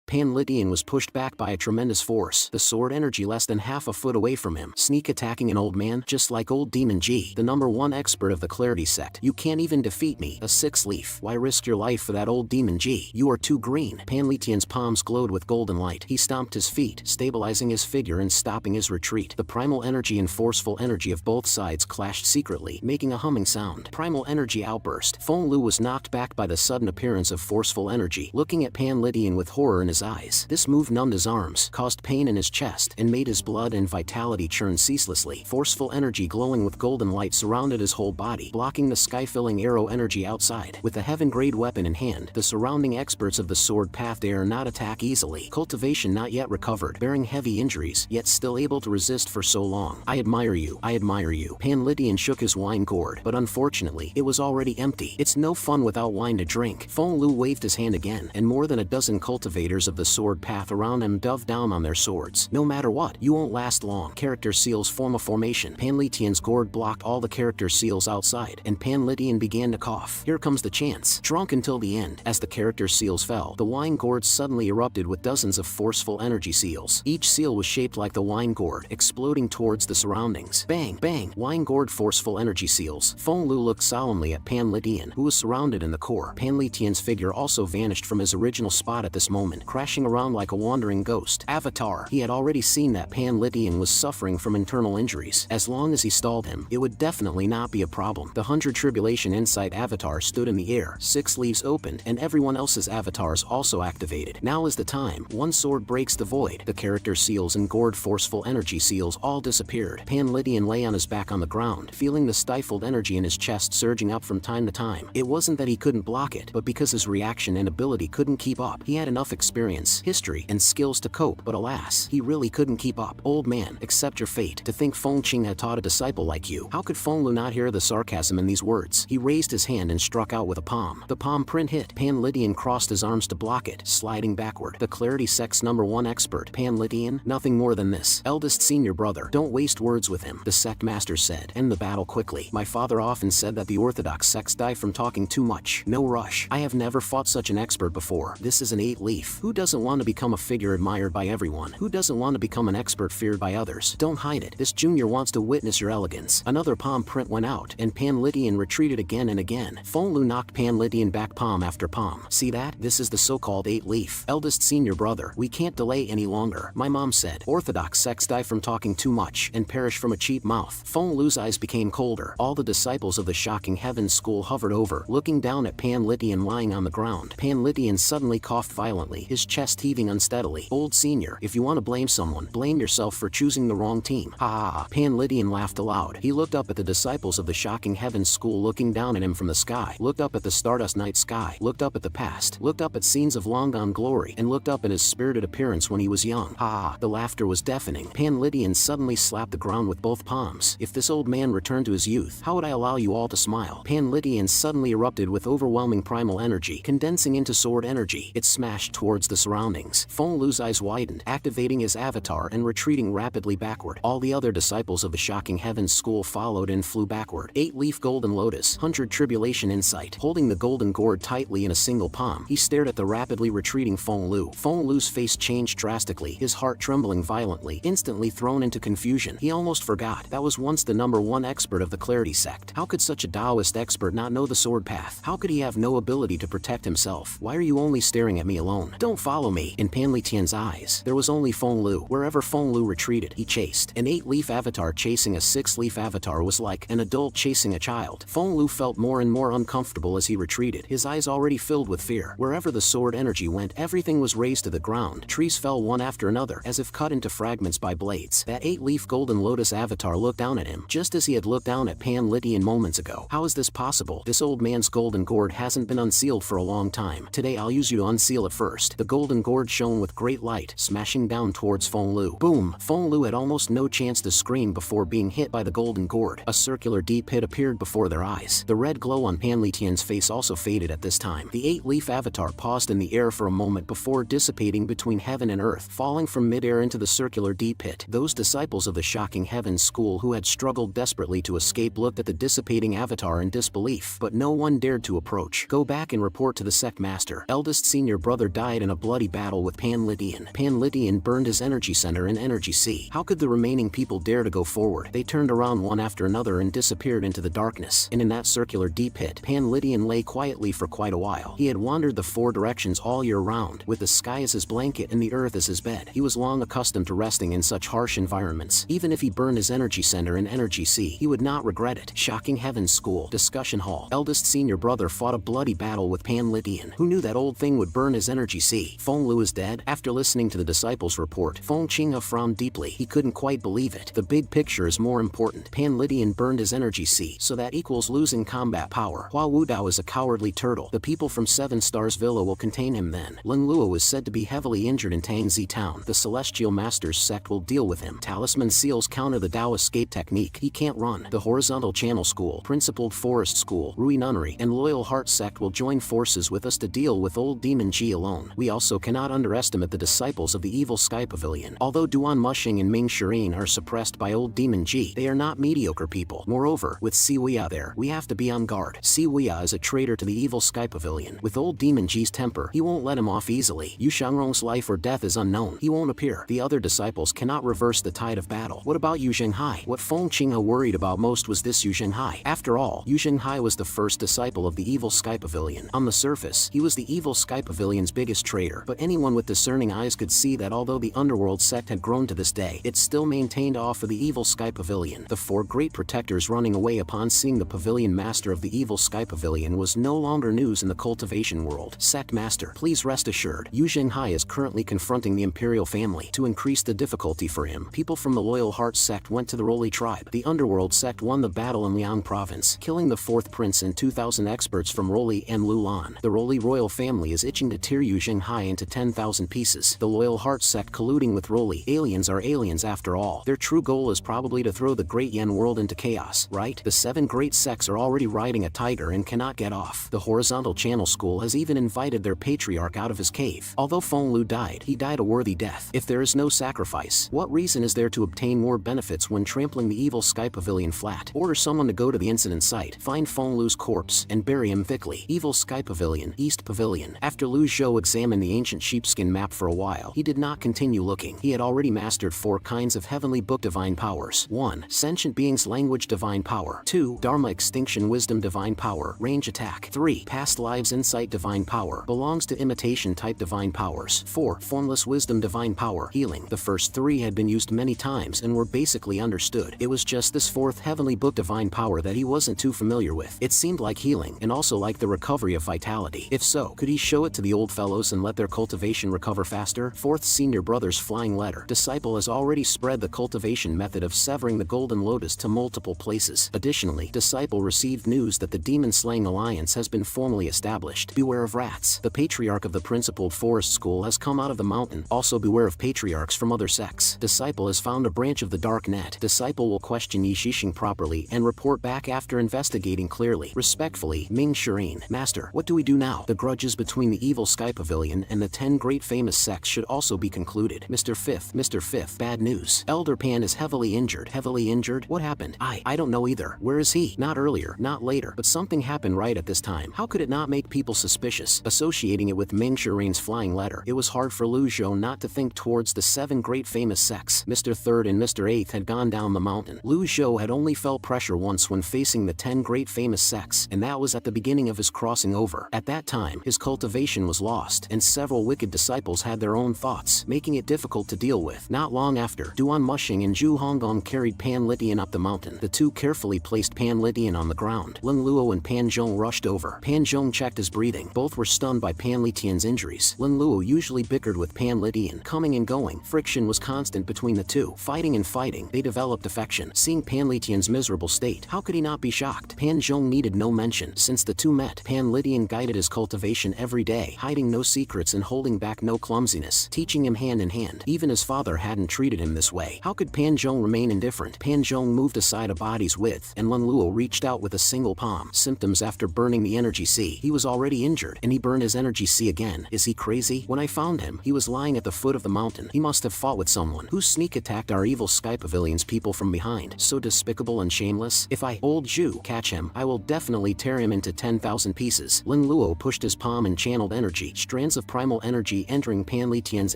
Pan Lydian was pushed back by a tremendous force, the sword energy less than half a foot away from him. Sneak attacking an old man, just like old Demon G, the #1 expert of the Clarity sect. You can't even defeat me, a 6-leaf. Why risk your life for that old Demon G? You are too green. Pan Lydian's palms glowed with golden light. He stomped his feet, stabilizing his figure and stopping his retreat. The primal energy and forceful energy of both sides clashed secretly, making a humming sound. Primal energy outburst. Feng Lu was knocked back by the sudden appearance of forceful energy, looking at Pan Lydian with horror in his eyes. This move numbed his arms, caused pain in his chest, and made his blood and vitality churn ceaselessly. Forceful energy glowing with golden light surrounded his whole body, blocking the sky-filling arrow energy outside. With a heaven-grade weapon in hand, the surrounding experts of the sword path dare not attack easily. Cultivation not yet recovered, bearing heavy injuries, yet still able to resist for so long. I admire you. I admire you. Pan Lydian shook his wine gourd, but unfortunately, it was already empty. It's no fun without wine to drink. Feng Lu waved his hand again, and more than a dozen cultivators of the sword path around him dove down on their swords. No matter what, you won't last long. Character seals form a formation. Pan Lydian's gourd blocked all the character seals outside, and Pan Lydian began to cough. Here comes the chance. Drunk until the end. As the character seals fell, the wine gourd suddenly erupted with dozens of forceful energy seals. Each seal was shaped like the wine gourd, exploding towards the surroundings. Bang, bang, wine gourd forceful energy seals. Feng Lu looked solemnly at Pan Lydian, who was surrounded in the core. Pan Lydian's figure also vanished from his original spot at this moment, crashing around like a wandering ghost. Avatar. He had already seen that Pan Lydian was suffering from internal injuries. As long as he stalled him, it would definitely not be a problem. The 100 Tribulation Insight Avatar stood in the air, 6 leaves opened, and everyone else's avatars also activated. Now is the time. One sword breaks the void. The character seals and gourd forceful energy seals all disappeared. Pan Lydian lay on his back on the ground, feeling the stifled energy in his chest surging up from time to time. It wasn't that he couldn't block it, but because his reaction and ability couldn't keep up. He had enough experience, history, and skills to cope, but alas, he really couldn't keep up. Old man, accept your fate. To think Feng Qing had taught a disciple like you. How could Feng Lu not hear the sarcasm in these words? He raised his hand and struck out with a palm. The palm print hit. Pan Lydian crossed his arms to block it, sliding backward. The Clarity sect's #1 expert, Pan Lydian, nothing more than this. Eldest senior brother. Don't waste words with him, the sect master said. End the battle quickly. My father often said that the orthodox sects die from talking too much. No rush. I have never fought such an expert before. This is an 8-leaf. Who doesn't want to become a figure admired by everyone? Who doesn't want to become an expert feared by others? Don't hide it. This junior wants to witness your elegance. Another palm print went out, and Pan Lydian retreated again and again. Feng Lu knocked Pan Lydian back palm after palm. See that? This is the so-called 8-leaf. Eldest senior brother. We can't delay any longer. My mom said, orthodox sects die from talking too much and perish from a cheap mouth. Feng Lu's eyes became colder. All the disciples of the Shocking Heavens School hovered over, looking down at Pan Lydian lying on the ground. Pan Lydian suddenly coughed violently, his chest heaving unsteadily. Old senior, if you want to blame someone, blame yourself for choosing the wrong team. Ha ha ha. Pan Lydian laughed aloud. He looked up at the disciples of the Shocking Heavens School looking down at him from the sky, looked up at the Stardust night sky, looked up at the past, looked up at scenes of long-gone glory, and looked up at his spirited appearance when he was young. Ha ha. The laughter was deafening. Pan Lydian suddenly slapped the ground with both palms. If this old man returned to his youth, how would I allow you all to smile? Pan Lydian suddenly erupted with overwhelming primal energy, condensing into sword energy. It smashed towards the surroundings. Feng Lu's eyes widened, activating his avatar and retreating rapidly backward. All the other disciples of the Shocking Heavens School followed and flew backward. 8-leaf golden lotus, 100 Tribulation Insight. Holding the golden gourd tightly in a single palm, he stared at the rapidly retreating Feng Lu. Feng Lu's face changed drastically, his heart trembling violently, instantly thrown into confusion. He almost forgot that was once the #1 expert of the Clarity sect. How could such a Taoist expert not know the sword path? How could he have no ability to protect himself? Why are you only staring at me alone? Don't follow me. In Pan Lydian's eyes, there was only Feng Lu. Wherever Feng Lu retreated, he chased. An 8-leaf avatar chasing a 6-leaf avatar was like an adult chasing a child. Feng Lu felt more and more uncomfortable as he retreated, his eyes already filled with fear. Wherever the sword energy went, everything was razed to the ground. Trees fell one after another, as if cut into fragments by blades. That 8-leaf golden lotus avatar looked down at him, just as he had looked down at Pan Lydian moments ago. How is this possible? This old man's golden gourd hasn't been unsealed for a long time. Today I'll use you to unseal it first. The golden gourd shone with great light, smashing down towards Feng Lu. Boom! Feng Lu had almost no chance to scream before being hit by the golden gourd. A circular deep pit appeared before their eyes. The red glow on Pan Lydian's face also faded at this time. The 8-leaf avatar paused in the air for a moment before dissipating between heaven and earth, falling from midair into the circular deep pit. Those disciples of the Shocking Heavens School who had struggled desperately to escape looked at the dissipating avatar in disbelief, but no one dared to approach. Go back and report to the sect master. Eldest senior brother died in a bloody battle with Pan Lydian. Pan Lydian burned his energy center in Energy Sea. How could the remaining people dare to go forward? They turned around one after another and disappeared into the darkness. And in that circular deep pit, Pan Lydian lay quietly for quite a while. He had wandered the four directions all year round, with the sky as his blanket and the earth as his bed. He was long accustomed to resting in such harsh environments. Even if he burned his energy center in Energy Sea, he would not regret it. Shocking Heavens School Discussion Hall. Eldest senior brother fought a bloody battle with Pan Lydian. Who knew that old thing would burn his Energy Sea? Feng Lu is dead? After listening to the disciples' report, Feng Qinghe frowned deeply. He couldn't quite believe it. The big picture is more important. Pan Lydian burned his Energy Sea, so that equals losing combat power. Hua Wudao is a cowardly turtle. The people from 7 Stars Villa will contain him then. Lin Luo is said to be heavily injured in Tangzi Town. The Celestial Masters sect will deal with him. Talisman Seals counter the Dao escape technique. He can't run. The Horizontal Channel School, Principled Forest School, Rui Nunnery, and Loyal Heart sect will join forces with us to deal with old Demon Ji alone. We also cannot underestimate the disciples of the Evil Sky Pavilion. Although Duan Mushing and Ming Shirin are suppressed by old Demon Ji, they are not mediocre people. Moreover, with Siwia there, we have to be on guard. Siwia is a traitor to the Evil Sky Pavilion. With old Demon Ji's temper, he won't let him off easily. Yu Shangrong's life or death is unknown. He won't appear. The other disciples cannot reverse the tide of battle. What about Yu Zhenghai? What Feng Qinghe worried about most was this Yu Zhenghai. After all, Yu Zhenghai was the first disciple of the Evil Sky Pavilion. On the surface, he was the Evil Sky Pavilion's biggest traitor, but anyone with discerning eyes could see that although the Underworld sect had grown to this day, it still maintained awe for the Evil Sky Pavilion. The 4 great protectors running away upon seeing the Pavilion Master of the Evil Sky Pavilion was no longer news in the cultivation world. Sect Master, please rest assured, Yu Zhenghai is currently confronting the Imperial family. To increase the difficulty for him, people from the Loyal Heart sect went to the Roli tribe. The Underworld sect won the battle in Liang province, killing the 4th prince and 2,000 experts from Roli and Lulan. The Roli royal family is itching to tear Yu Zhenghai into 10,000 pieces. The Loyal Heart sect colluding with Roli. Aliens are aliens after all. Their true goal is probably to throw the Great Yen world into chaos, right? The 7 great sects are already riding a tiger and cannot get off. The Horizontal Channel School has even invited their patriarch out of his cave. Although Feng Lu died, he died a worthy death. If there is no sacrifice, what reason is there to obtain more benefits when trampling the Evil Sky Pavilion flat? Order someone to go to the incident site, find Feng Lu's corpse, and bury him thickly. Evil Sky Pavilion, East Pavilion. After Lu Zhou examined the ancient sheepskin map for a while, he did not continue looking. He had already mastered 4 kinds of heavenly book divine powers. 1. Sentient beings language divine power. 2. Dharma extinction wisdom divine power, range attack. 3. Past lives insight divine power, belongs to imitation type divine powers. 4. Formless wisdom divine power, healing. The first 3 had been used many times and were basically understood. It was just this 4th heavenly book divine power that he wasn't too familiar with. It seemed like healing, and also like the recovery of vitality. If so, could he show it to the old fellows and let their cultivation recover faster? 4th senior brother's flying letter. Disciple has already spread the cultivation method of severing the golden lotus to multiple places. Additionally, Disciple received news that the demon-slaying alliance has been formally established. Beware of rats. The patriarch of the Principled Forest School has come out of the mountain. Also beware of patriarchs from other sects. Disciple has found a branch of the dark net. Disciple will question Yi Shixing properly and report back after investigating clearly. Respectfully, Ming Shirin. Master, what do we do now? The grudges between the Evil Sky Pavilion and the 10 great famous sects should also be concluded. Mr. Fifth, bad news. Elder Pan is heavily injured. Heavily injured? What happened? I don't know either. Where is he? Not earlier, not later, but something happened right at this time. How could it not make people suspicious? Associating it with Ming Shirin's flying letter, it was hard for Lu Zhou not to think towards the 7 great famous sects. Mr. Third and Mr. Eighth had gone down the mountain. Lu Zhou had only felt pressure once when facing the 10 great famous sects, and that was at the beginning of his crossing over. At that time, his cultivation was lost, and several wicked disciples had their own thoughts, making it difficult to deal with. Not long after, Duan Mushing and Zhu Honggong carried Pan Lydian up the mountain. The 2 carefully placed Pan Lydian on the ground. Lin Luo and Pan Zhong rushed over. Pan Zhong checked his breathing. Both were stunned by Pan Lydian's injuries. Lin Luo usually bickered with Pan Lydian, coming and going. Friction was constant between the 2. Fighting and fighting, they developed affection. Seeing Pan Lydian's miserable state, how could he not be shocked? Pan Zhong needed no mention. Since the 2 met, Pan Lydian guided his cultivation every day, hiding no secrets and holding back no clumsiness, teaching him hand in hand. Even his father hadn't treated him this way. How could Pan Zhong remain indifferent? Pan Zhong moved aside a body's width, and Lin Luo reached out with a single palm. Symptoms after burning the Energy Sea. He was already injured, and he burned his Energy Sea again. Is he crazy? When I found him, he was lying at the foot of the mountain. He must have fought with someone who sneak attacked our Evil Sky Pavilion's people from behind. So despicable and shameless. If I, old Zhu, catch him, I will definitely tear him into 10,000 pieces. Lin Luo pushed his palm and channeled energy. Strands of primal energy entering Pan Litian's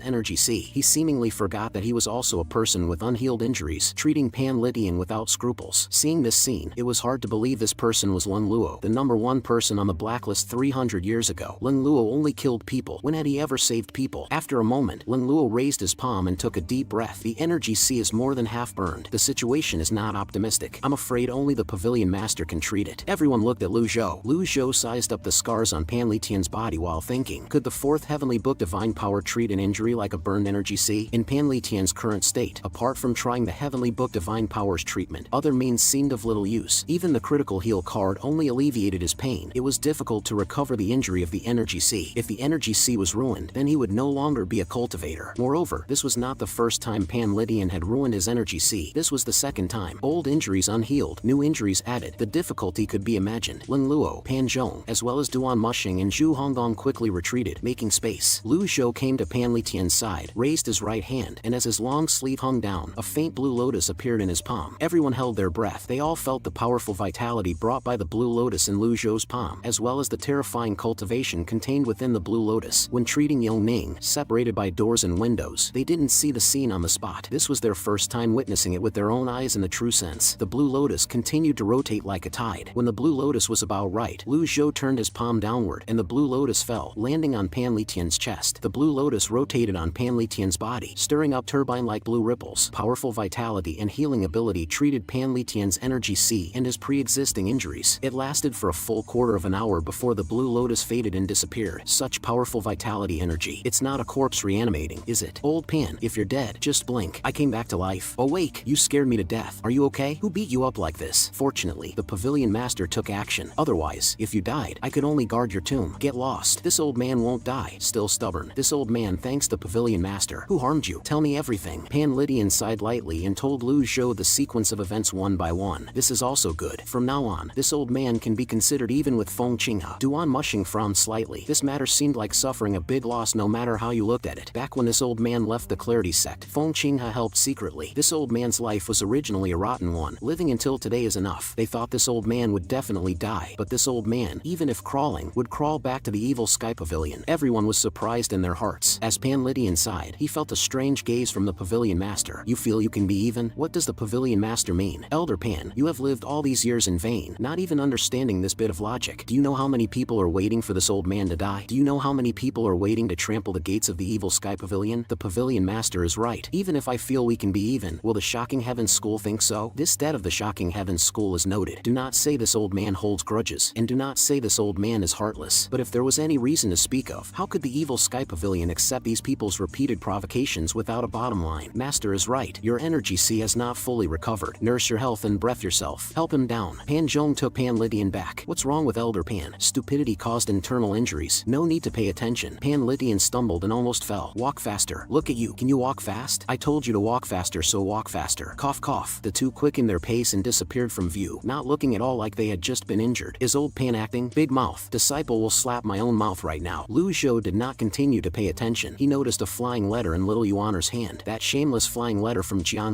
energy sea. He seemingly forgot that he was also a person with unhealed injuries, treating Pan Litian without scruples. Seeing this scene, it was hard to believe this person was Lun Luo, the #1 person on the blacklist 300 years ago. Lun Luo only killed people. When had he ever saved people? After a moment, Lun Luo raised his palm and took a deep breath. The energy sea is more than half burned. The situation is not optimistic. I'm afraid only the pavilion master can treat it. Everyone looked at Lu Zhou. Lu Zhou sized up the scars on Pan Litian's body while thinking, could the fourth heavenly book Divine Power treat an injury like a burned energy sea? In Pan Litian's current state, apart from trying the heavenly book Divine Power's treatment, other means seemed of little use. Even the critical heal card only alleviated his pain. It was difficult to recover the injury of the energy sea. If the energy sea was ruined, then he would no longer be a cultivator. Moreover, this was not the first time Pan Litian had ruined his energy sea. This was the second time. Old injuries unhealed, new injuries added. The difficulty could be imagined. Lun Luo, Pan Zhong, as well as Duan Mushing and Zhu Honggong quickly retreated, making space. Lu Zhou came to Pan Litian's side, raised his right hand, and as his long sleeve hung down, a faint blue lotus appeared in his palm. Everyone held their breath. They all felt the powerful vitality brought by the blue lotus in Lu Zhou's palm, as well as the terrifying cultivation contained within the blue lotus. When treating Yang Ning, separated by doors and windows, they didn't see the scene on the spot. This was their first time witnessing it with their own eyes in the true sense. The blue lotus continued to rotate like a tide. When the blue lotus was about right, Lu Zhou turned his palm downward, and the blue lotus fell, landing on Pan Litian's chest. The blue lotus rotated on Pan Litian's body, stirring up turbine-like blue ripples. Powerful vitality and healing ability treated Pan Litian's energy sea and his pre-existing injuries. It lasted for a full quarter of an hour before the blue lotus faded and disappeared. Such powerful vitality energy. It's not a corpse reanimating, is it? Old Pan, if you're dead, just blink. I came back to life. Awake! You scared me to death. Are you okay? Who beat you up like this? Fortunately, the pavilion master took action. Otherwise, if you died, I could only guard your tomb. Get lost. This old man won't die. Still stubborn. This old man thanks the pavilion master. Who harmed you? Tell me everything. Pan Litian sighed lightly and told Lu Zhou the sequence of events one by one. This is also good. From now on, this old man can be considered even with Feng Qinghe. Duan Mushing frowned slightly. This matter seemed like suffering a big loss no matter how you looked at it. Back when this old man left the Clarity sect, Feng Qinghe helped secretly. This old man's life was originally a rotten one. Living until today is enough. They thought this old man would definitely die, but this old man, even if crawling, would crawl back to the evil sky pavilion. Everyone was surprised in their hearts. As Pan Litian sighed, he felt a strange gaze from the pavilion master. You feel you can be even? What does the pavilion master mean? Elder Pan, you have lived all these years in vain, not even understanding this bit of logic. Do you know how many people are waiting for this old man to die? Do you know how many people are waiting to trample the gates of the evil sky pavilion? The pavilion master is right. Even if I feel we can be even, will the Shocking Heavens School think so? This debt of the Shocking Heavens School is noted. Do not say this old man holds grudges, and do not say this old man is heartless. But if there was any reason to speak of, how could the evil sky pavilion accept these people's repeated provocations without a bottom line? Master is right. Your energy sea has not fully recovered. Nurse your health and breath yourself. Help him down. Pan Zhong took Pan Litian back. What's wrong with Elder Pan? Stupidity caused internal injuries. No need to pay attention. Pan Litian stumbled and almost fell. Walk faster. Look at you. Can you walk fast? I told you to walk faster, so walk faster. Cough cough. The two quickened their pace and disappeared from view, not looking at all like they had just been injured. Is old Pan acting? Big mouth. Disciple will slap my own mouth right now. Lu Zhou did not continue to pay attention. He noticed a flying letter in little Yuaner's hand. That shameless flying letter from Jian.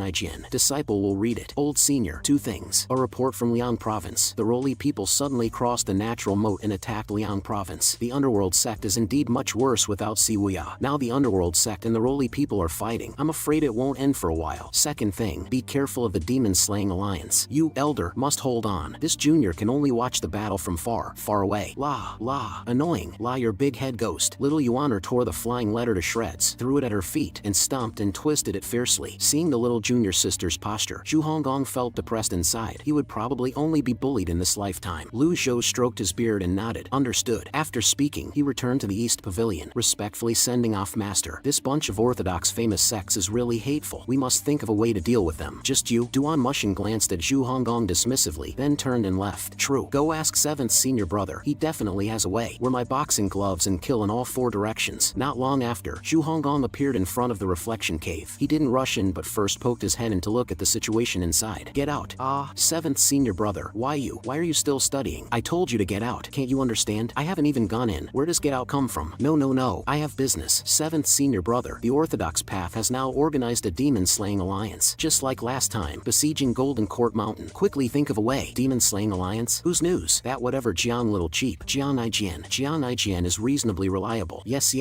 Disciple will read it. Old senior. Two things. A report from Liang province. The Roli people suddenly crossed the natural moat and attacked Liang province. The underworld sect is indeed much worse without Siwuya. Now the underworld sect and the Roli people are fighting. I'm afraid it won't end for a while. Second thing. Be careful of the demon slaying alliance. You, elder, must hold on. This junior can only watch the battle from far away. La. Annoying. La, your big head ghost. Little Yuaner tore the flying letter to shreds, threw it at her feet, and stomped and twisted it fiercely. Seeing the little junior sister's posture, Zhu Honggong felt depressed inside. He would probably only be bullied in this lifetime. Lu Zhou stroked his beard and nodded. Understood. After speaking, he returned to the East Pavilion, respectfully sending off Master. This bunch of orthodox famous sects is really hateful. We must think of a way to deal with them. Just you? Duan Mushing glanced at Zhu Honggong dismissively, then turned and left. True. Go ask 7th senior brother. He definitely has a way. Wear my boxing gloves and kill in all 4 directions. Not long after, Zhu Honggong appeared in front of the reflection cave. He didn't rush in but first poked his head in to look at the situation inside. Get out. Ah, 7th senior brother. Why you? Why are you still studying? I told you to get out. Can't you understand? I haven't even gone in. Where does get out come from? No. I have business. 7th senior brother. The orthodox path has now organized a demon-slaying alliance. Just like last time, besieging Golden Court Mountain. Quickly think of a way. Demon-slaying alliance? Whose news? That whatever Jian little cheap. Jian Ijian is reasonably reliable. reliable. Yes,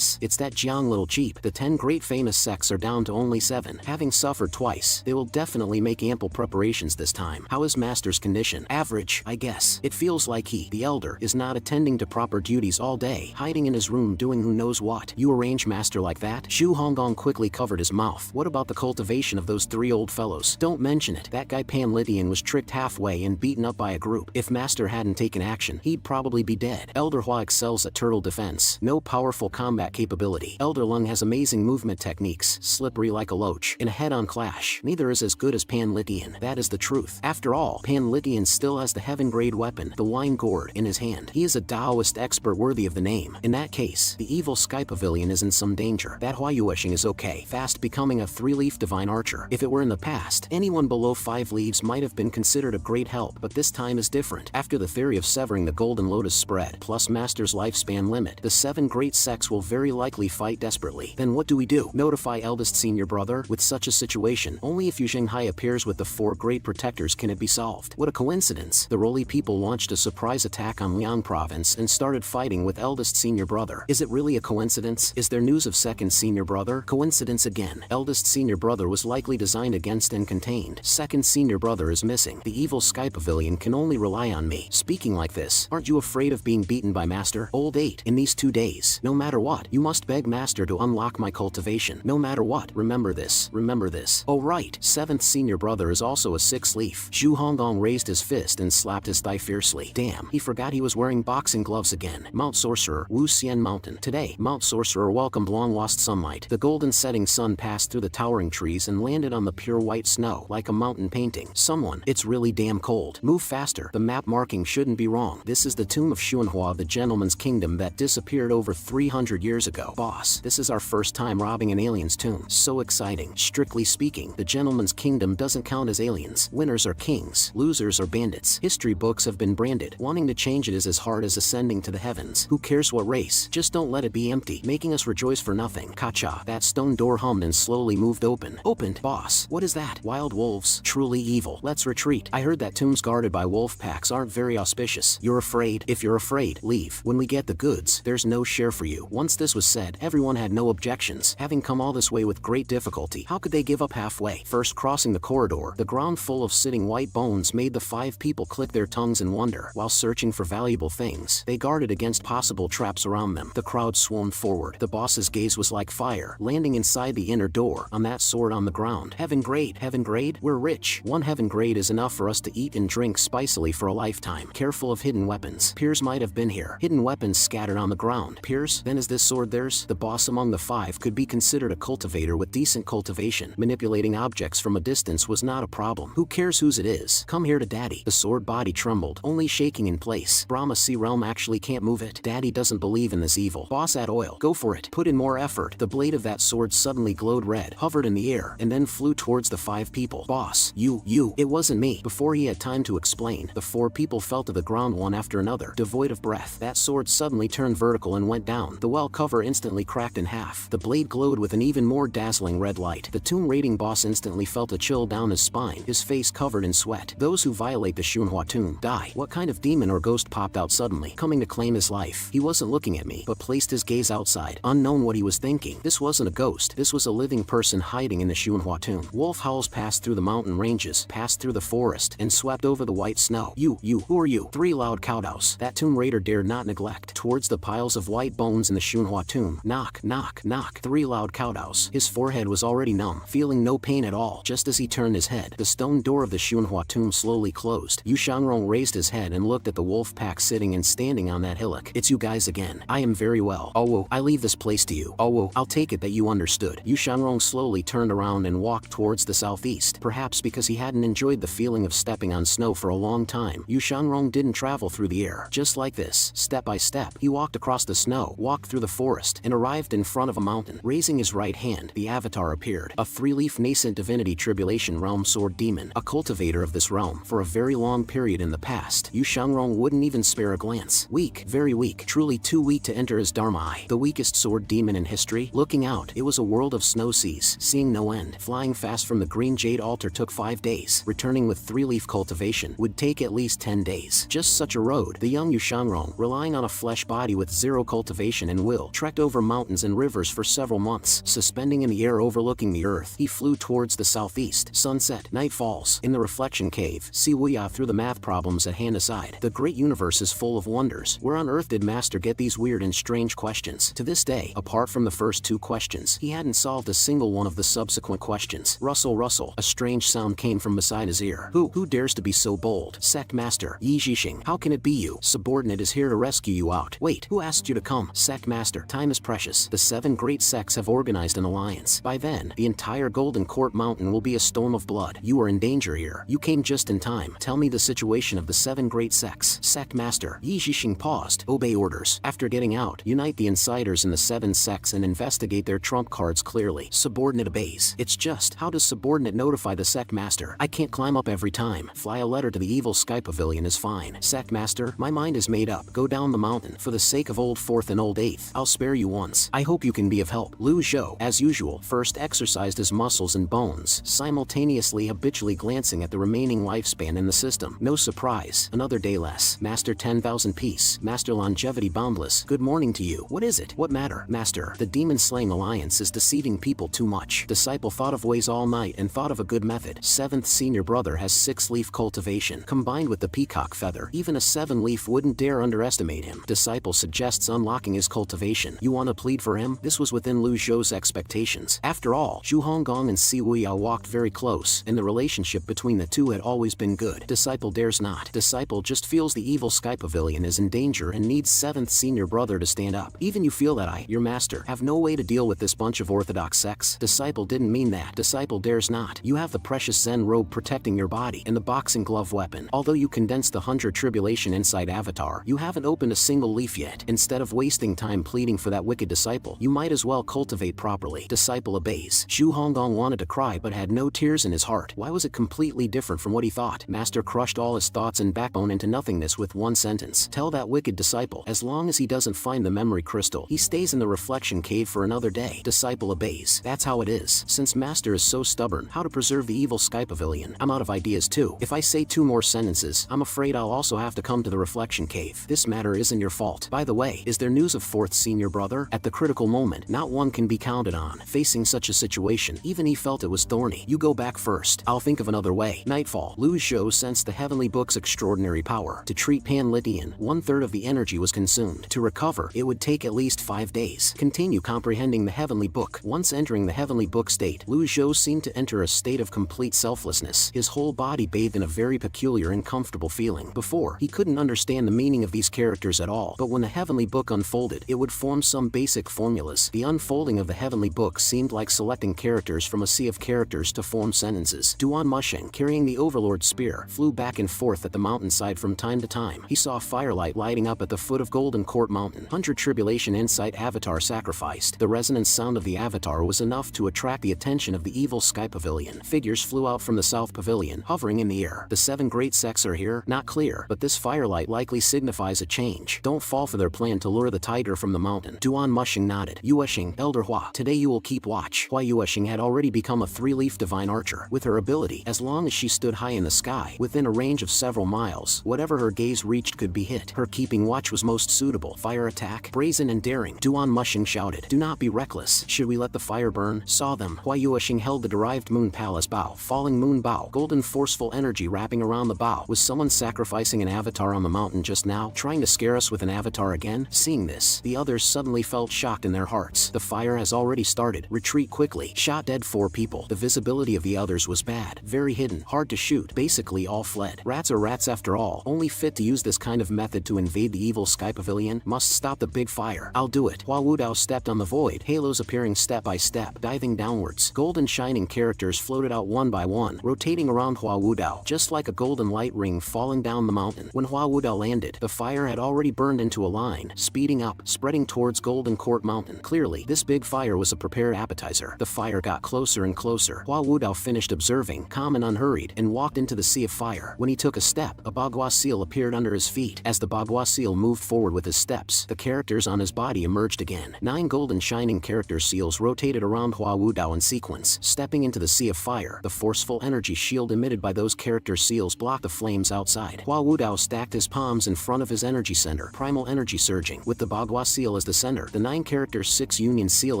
it's that Jiang little cheap. The 10 great famous sects are down to only 7. Having suffered twice, they will definitely make ample preparations this time. How is Master's condition? Average, I guess. It feels like he, the elder, is not attending to proper duties all day, hiding in his room doing who knows what. You arrange Master like that? Xu Honggong quickly covered his mouth. What about the cultivation of those 3 old fellows? Don't mention it. That guy Pan Litian was tricked halfway and beaten up by a group. If Master hadn't taken action, he'd probably be dead. Elder Hua excels at turtle defense. No powerful combat capability. Elder Lung has amazing movement techniques, slippery like a loach. In a head-on clash, neither is as good as Pan Litian. That is the truth. After all, Pan Litian still has the heaven-grade weapon, the wine gourd, in his hand. He is a Taoist expert worthy of the name. In that case, the evil Sky Pavilion is in some danger. That Hua Yueshing is okay, fast becoming a 3-leaf divine archer. If it were in the past, anyone below 5 leaves might have been considered a great help, but this time is different. After the theory of severing the Golden Lotus spread, plus Master's lifespan limit, the 7 great sects will very likely fight desperately. Then what do we do? Notify eldest senior brother? With such a situation, only if Yu Shanghai appears with the 4 great protectors can it be solved. What a coincidence. The Roli people launched a surprise attack on Liang province and started fighting with eldest senior brother. Is it really a coincidence? Is there news of second senior brother? Coincidence again. Eldest senior brother was likely designed against and contained. Second senior brother is missing. The evil Sky Pavilion can only rely on me. Speaking like this, aren't you afraid of being beaten by Master? Old 8. In these 2 days, no matter what, you must beg Master to unlock my cultivation. No matter what. Remember this. Remember this. Oh right. 7th senior brother is also a 6-leaf. Xu Honggong raised his fist and slapped his thigh fiercely. Damn, he forgot he was wearing boxing gloves again. Mount Sorcerer, Wu Xian Mountain. Today, Mount Sorcerer welcomed long-lost sunlight. The golden setting sun passed through the towering trees and landed on the pure white snow, like a mountain painting. Someone, it's really damn cold. Move faster. The map marking shouldn't be wrong. This is the tomb of Xuanhua, the gentleman's kingdom that disappeared over 300 years ago. Boss, this is our first time robbing an alien's tomb. So exciting. Strictly speaking, the gentleman's kingdom doesn't count as aliens. Winners are kings, losers are bandits. History books have been branded. Wanting to change it is as hard as ascending to the heavens. Who cares what race? Just don't let it be empty, making us rejoice for nothing. Kacha. That stone door hummed and slowly moved open. Opened. Boss, what is that? Wild wolves. Truly evil. Let's retreat. I heard that tombs guarded by wolf packs aren't very auspicious. You're afraid? If you're afraid, leave. When we get the goods, there's no share for you. Once this was said, everyone had no objections. Having come all this way with great difficulty, how could they give up halfway? First crossing the corridor, the ground full of sitting white bones made the 5 people click their tongues in wonder. While searching for valuable things, they guarded against possible traps around them. The crowd swarmed forward. The boss's gaze was like fire, landing inside the inner door, on that sword on the ground. Heaven grade. Heaven grade? We're rich. 1 heaven grade is enough for us to eat and drink spicily for a lifetime. Careful of hidden weapons. Peers might have been here. Hidden weapons scattered on the ground. Peers? Then is this sword theirs? The boss among the 5 could be considered a cultivator with decent cultivation. Manipulating objects from a distance was not a problem. Who cares whose it is? Come here to Daddy. The sword body trembled, only shaking in place. Brahma Sea Realm actually can't move it. Daddy doesn't believe in this evil. Boss, add oil. Go for it. Put in more effort. The blade of that sword suddenly glowed red, hovered in the air, and then flew towards the 5 people. Boss, you. It wasn't me. Before he had time to explain, the 4 people fell to the ground one after another, devoid of breath. That sword suddenly turned vertical and went down. The well cover instantly cracked in half. The blade glowed with an even more dazzling red light. The tomb raiding boss instantly felt a chill down his spine, his face covered in sweat. Those who violate the Xunhua tomb die. What kind of demon or ghost popped out suddenly, coming to claim his life? He wasn't looking at me, but placed his gaze outside, unknown what he was thinking. This wasn't a ghost. This was a living person hiding in the Xunhua tomb. Wolf howls passed through the mountain ranges, passed through the forest, and swept over the white snow. You, who are you? 3 loud cowdows. That tomb raider dared not neglect. Towards the piles of white bones in the Xunhua tomb. Knock, knock, knock. 3 loud cowdows. His forehead was already numb, feeling no pain at all. Just as he turned his head, the stone door of the Xunhua tomb slowly closed. Yu Shangrong raised his head and looked at the wolf pack sitting and standing on that hillock. It's you guys again. I am very well. Oh, I leave this place to you. Oh, I'll take it that you understood. Yu Shangrong slowly turned around and walked towards the southeast. Perhaps because he hadn't enjoyed the feeling of stepping on snow for a long time, Yu Shangrong didn't travel through the air. Just like this, step by step, he walked across the snow, walked through the forest, and arrived in front of a mountain. Raising his right hand, the avatar appeared. A 3-leaf nascent divinity tribulation realm sword demon, a cultivator of this realm. For a very long period in the past, Yu Shangrong wouldn't even spare a glance. Weak, very weak, truly too weak to enter his Dharma eye. The weakest sword demon in history. Looking out, it was a world of snow seas, seeing no end. Flying fast from the green jade altar took 5 days. Returning with 3-leaf cultivation would take at least 10 days. Just such a road. The young Yu Shangrong, relying on a flesh body with zero cultivation and will, trekked over mountains and rivers for several months, suspending in the air overlooking the earth. He flew towards the southeast. Sunset, night falls. In the reflection cave, Siwuya threw the math problems at hand aside. The great universe is full of wonders. Where on earth did Master get these weird and strange questions? To this day, apart from the first two questions, he hadn't solved a single one of the subsequent questions. Rustle, rustle. A strange sound came from beside his ear. Who dares to be so bold? Sect Master, Yi Jixing. How can it be you? Subordinate is here to rescue you out. Wait, who asked you to come? Sect Master, time is precious. The 7 great sects have organized an alliance. By then, the entire Golden Court Mountain will be a storm of blood. You are in danger here. You came just in time. Tell me the situation of the 7 great sects. Sect Master, Yi Jixing paused. Obey orders. After getting out, unite the insiders in the 7 sects and investigate their trump cards clearly. Subordinate obeys. It's just, how does Subordinate notify the Sect Master? I can't climb up every time. Fly a letter to the evil Sky Pavilion is fine. Sect Master, my mind is made up. Go down the mountain. For the sake of Old Fourth and Old Eighth, I'll spare you once. I hope you can be of help. Lu Zhou, as usual, first exercised his muscles and bones, simultaneously habitually glancing at the remaining lifespan in the system. No surprise. Another day less. Master 10,000 peace. Master longevity boundless. Good morning to you. What is it? What matter? Master, the demon-slaying alliance is deceiving people too much. Disciple thought of ways all night and thought of a good method. 7th senior brother has 6-leaf cultivation. Combined with the peacock feather, even a 7-leaf wouldn't dare underestimate him. Disciple suggests unlocking his cultivation. You want to plead for him? This was within Lu Zhou's expectations. After all, Zhu Honggong and Si Wuya walked very close, and the relationship between the two had always been good. Disciple dares not. Disciple just feels the evil Sky Pavilion is in danger and needs 7th senior brother to stand up. Even you feel that I, your master, have no way to deal with this bunch of orthodox sects? Disciple didn't mean that. Disciple dares not. You have the precious Zen robe protecting your body and the boxing glove weapon. Although you condensed the 100 tribulation inside Avatar, you haven't opened a single leaf yet. Instead of wasting time pleading for that wicked disciple, you might as well cultivate properly. Disciple obeys. Zhu Honggong wanted to cry but had no tears in his heart. Why was it completely different from what he thought? Master crushed all his thoughts and backbone into nothingness with one sentence. Tell that wicked disciple, as long as he doesn't find the memory crystal, he stays in the reflection cave for another day. Disciple obeys. That's how it is. Since Master is so stubborn, how to preserve the evil Sky Pavilion? I'm out of ideas too. If I say 2 more sentences, I'm afraid I'll also have to come to the reflection cave. This matter isn't your fault. By the way, is there news of 4th senior brother? At the critical moment, not one can be counted on. Facing such a situation, even he felt it was thorny. You go back first. I'll think of another way. Nightfall. Lu Zhou sensed the heavenly book's extraordinary power. To treat Pan Litian, 1/3 of the energy was consumed. To recover, it would take at least 5 days. Continue comprehending the heavenly book. Once entering the heavenly book state, Lu Zhou seemed to enter a state of complete selflessness. His whole body bathed in a very peculiar and comfortable feeling. Before, he couldn't understand the meaning of these characters at all, but when the heavenly book unfolded, it would form some basic formulas. The unfolding of the heavenly book seemed like selecting characters from a sea of characters to form sentences. Duan Mushing, carrying the Overlord's spear, flew back and forth at the mountainside from time to time. He saw firelight lighting up at the foot of Golden Court Mountain. 100 tribulation insight Avatar sacrificed. The resonant sound of the Avatar was enough to attract the attention of the evil Sky Pavilion. Figures flew out from the South Pavilion, hovering in the air. The 7 great sects are here? Not clear, but this firelight likely signifies a change. Don't fall for their plan to lure the tiger from the mountain. Duan Mushing nodded. Yueshing, Elder Hua, today you will keep watch. Hua Yueshing had already become a 3-leaf divine archer. With her ability, as long as she stood high in the sky, within a range of several miles, whatever her gaze reached could be hit. Her keeping watch was most suitable. Fire attack, brazen and daring. Duan Mushing shouted. Do not be reckless. Should we let the fire burn? Saw them. Hua Yueshing held the derived moon palace bow. Falling moon bow. Golden forceful energy wrapping around the bow. Was someone sacrificing an avatar on the mountain just now? Trying to scare us with an avatar again? Seeing this, the others suddenly felt shocked in their hearts. The fire has already started. Retreat quickly. Shot dead 4 people. The visibility of the others was bad. Very hidden. Hard to shoot. Basically all fled. Rats are rats after all. Only fit to use this kind of method to invade the evil Sky Pavilion. Must stop the big fire. I'll do it. Hua Wudao stepped on the void. Halos appearing step by step, diving downwards. Golden shining characters floated out one by one, rotating around Hua Wudao, just like a golden light ring falling down the mountain. When Hua Wudao landed, the fire had already burned into a line, speeding up, spreading towards Golden Court Mountain. Clearly, this big fire was a prepared appetizer. The fire got closer and closer. Hua Wudao finished observing, calm and unhurried, and walked into the sea of fire. When he took a step, a bagua seal appeared under his feet. As the bagua seal moved forward with his steps, the characters on his body emerged again. 9 golden shining character seals rotated around Hua Wudao in sequence. Stepping into the sea of fire, the forceful energy shield emitted by those character seals blocked the flames outside. Hua Wudao stacked his palms in front of his energy center. Primal energy surge surging. With the Bagua seal as the center, the 9-character 6-union seal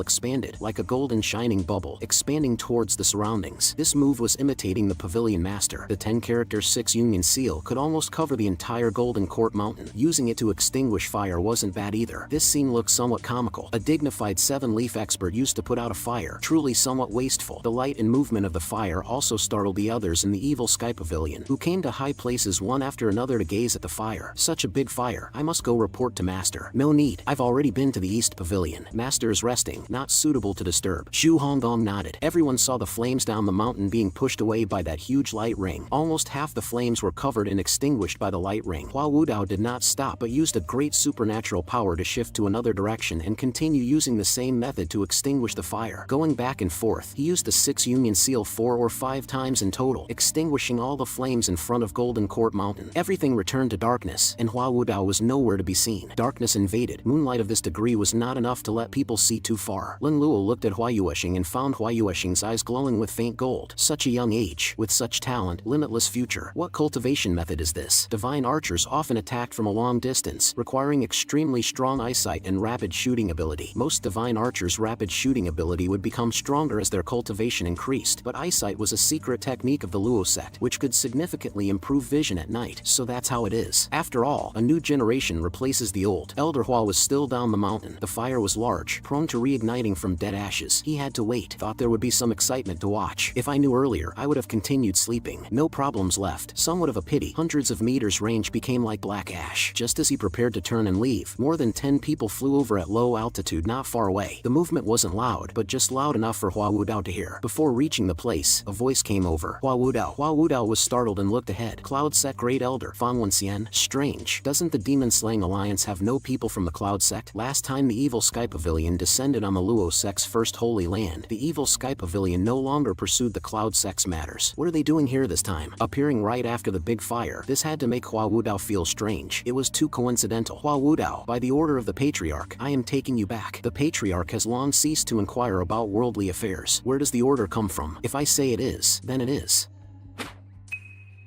expanded, like a golden shining bubble, expanding towards the surroundings. This move was imitating the Pavilion Master. The 10-character 6-union seal could almost cover the entire Golden Court Mountain. Using it to extinguish fire wasn't bad either. This scene looked somewhat comical. A dignified 7-leaf expert used to put out a fire, truly somewhat wasteful. The light and movement of the fire also startled the others in the evil Sky Pavilion, who came to high places one after another to gaze at the fire. Such a big fire. I must go report to Master. No need. I've already been to the East Pavilion. Master is resting, not suitable to disturb. Zhu Hongdong nodded. Everyone saw the flames down the mountain being pushed away by that huge light ring. Almost half the flames were covered and extinguished by the light ring. Hua Wudao did not stop but used a great supernatural power to shift to another direction and continue using the same method to extinguish the fire. Going back and forth, he used the 6-union seal 4 or 5 times in total, extinguishing all the flames in front of Golden Court Mountain. Everything returned to darkness, and Hua Wudao was nowhere to be seen. Darkness invaded. Moonlight of this degree was not enough to let people see too far. Lin Luo looked at Hua Yuexing and found Hua Yuexing's eyes glowing with faint gold. Such a young age, with such talent, limitless future. What cultivation method is this? Divine archers often attacked from a long distance, requiring extremely strong eyesight and rapid shooting ability. Most divine archers' rapid shooting ability would become stronger as their cultivation increased, but eyesight was a secret technique of the Luo sect, which could significantly improve vision at night, so that's how it is. After all, a new generation replaces the old. Elder Hua was still down the mountain. The fire was large, prone to reigniting from dead ashes. He had to wait. Thought there would be some excitement to watch. If I knew earlier, I would have continued sleeping. No problems left. Somewhat of a pity. Hundreds of meters range became like black ash. Just as he prepared to turn and leave, more than 10 people flew over at low altitude not far away. The movement wasn't loud, but just loud enough for Hua Wudao to hear. Before reaching the place, a voice came over. Hua Wudao. Hua Wudao was startled and looked ahead. Cloud Sect Great Elder, Fang Wenxian. Strange. Doesn't the Demon-Slaying Alliance have no people from the Cloud Sect? Last time the Evil Sky Pavilion descended on the Luo Sect's first holy land, the Evil Sky Pavilion no longer pursued the Cloud Sect's matters. What are they doing here this time? Appearing right after the big fire, this had to make Hua Wudao feel strange. It was too coincidental. Hua Wudao, by the order of the Patriarch, I am taking you back. The Patriarch has long ceased to inquire about worldly affairs. Where does the order come from? If I say it is, then it is.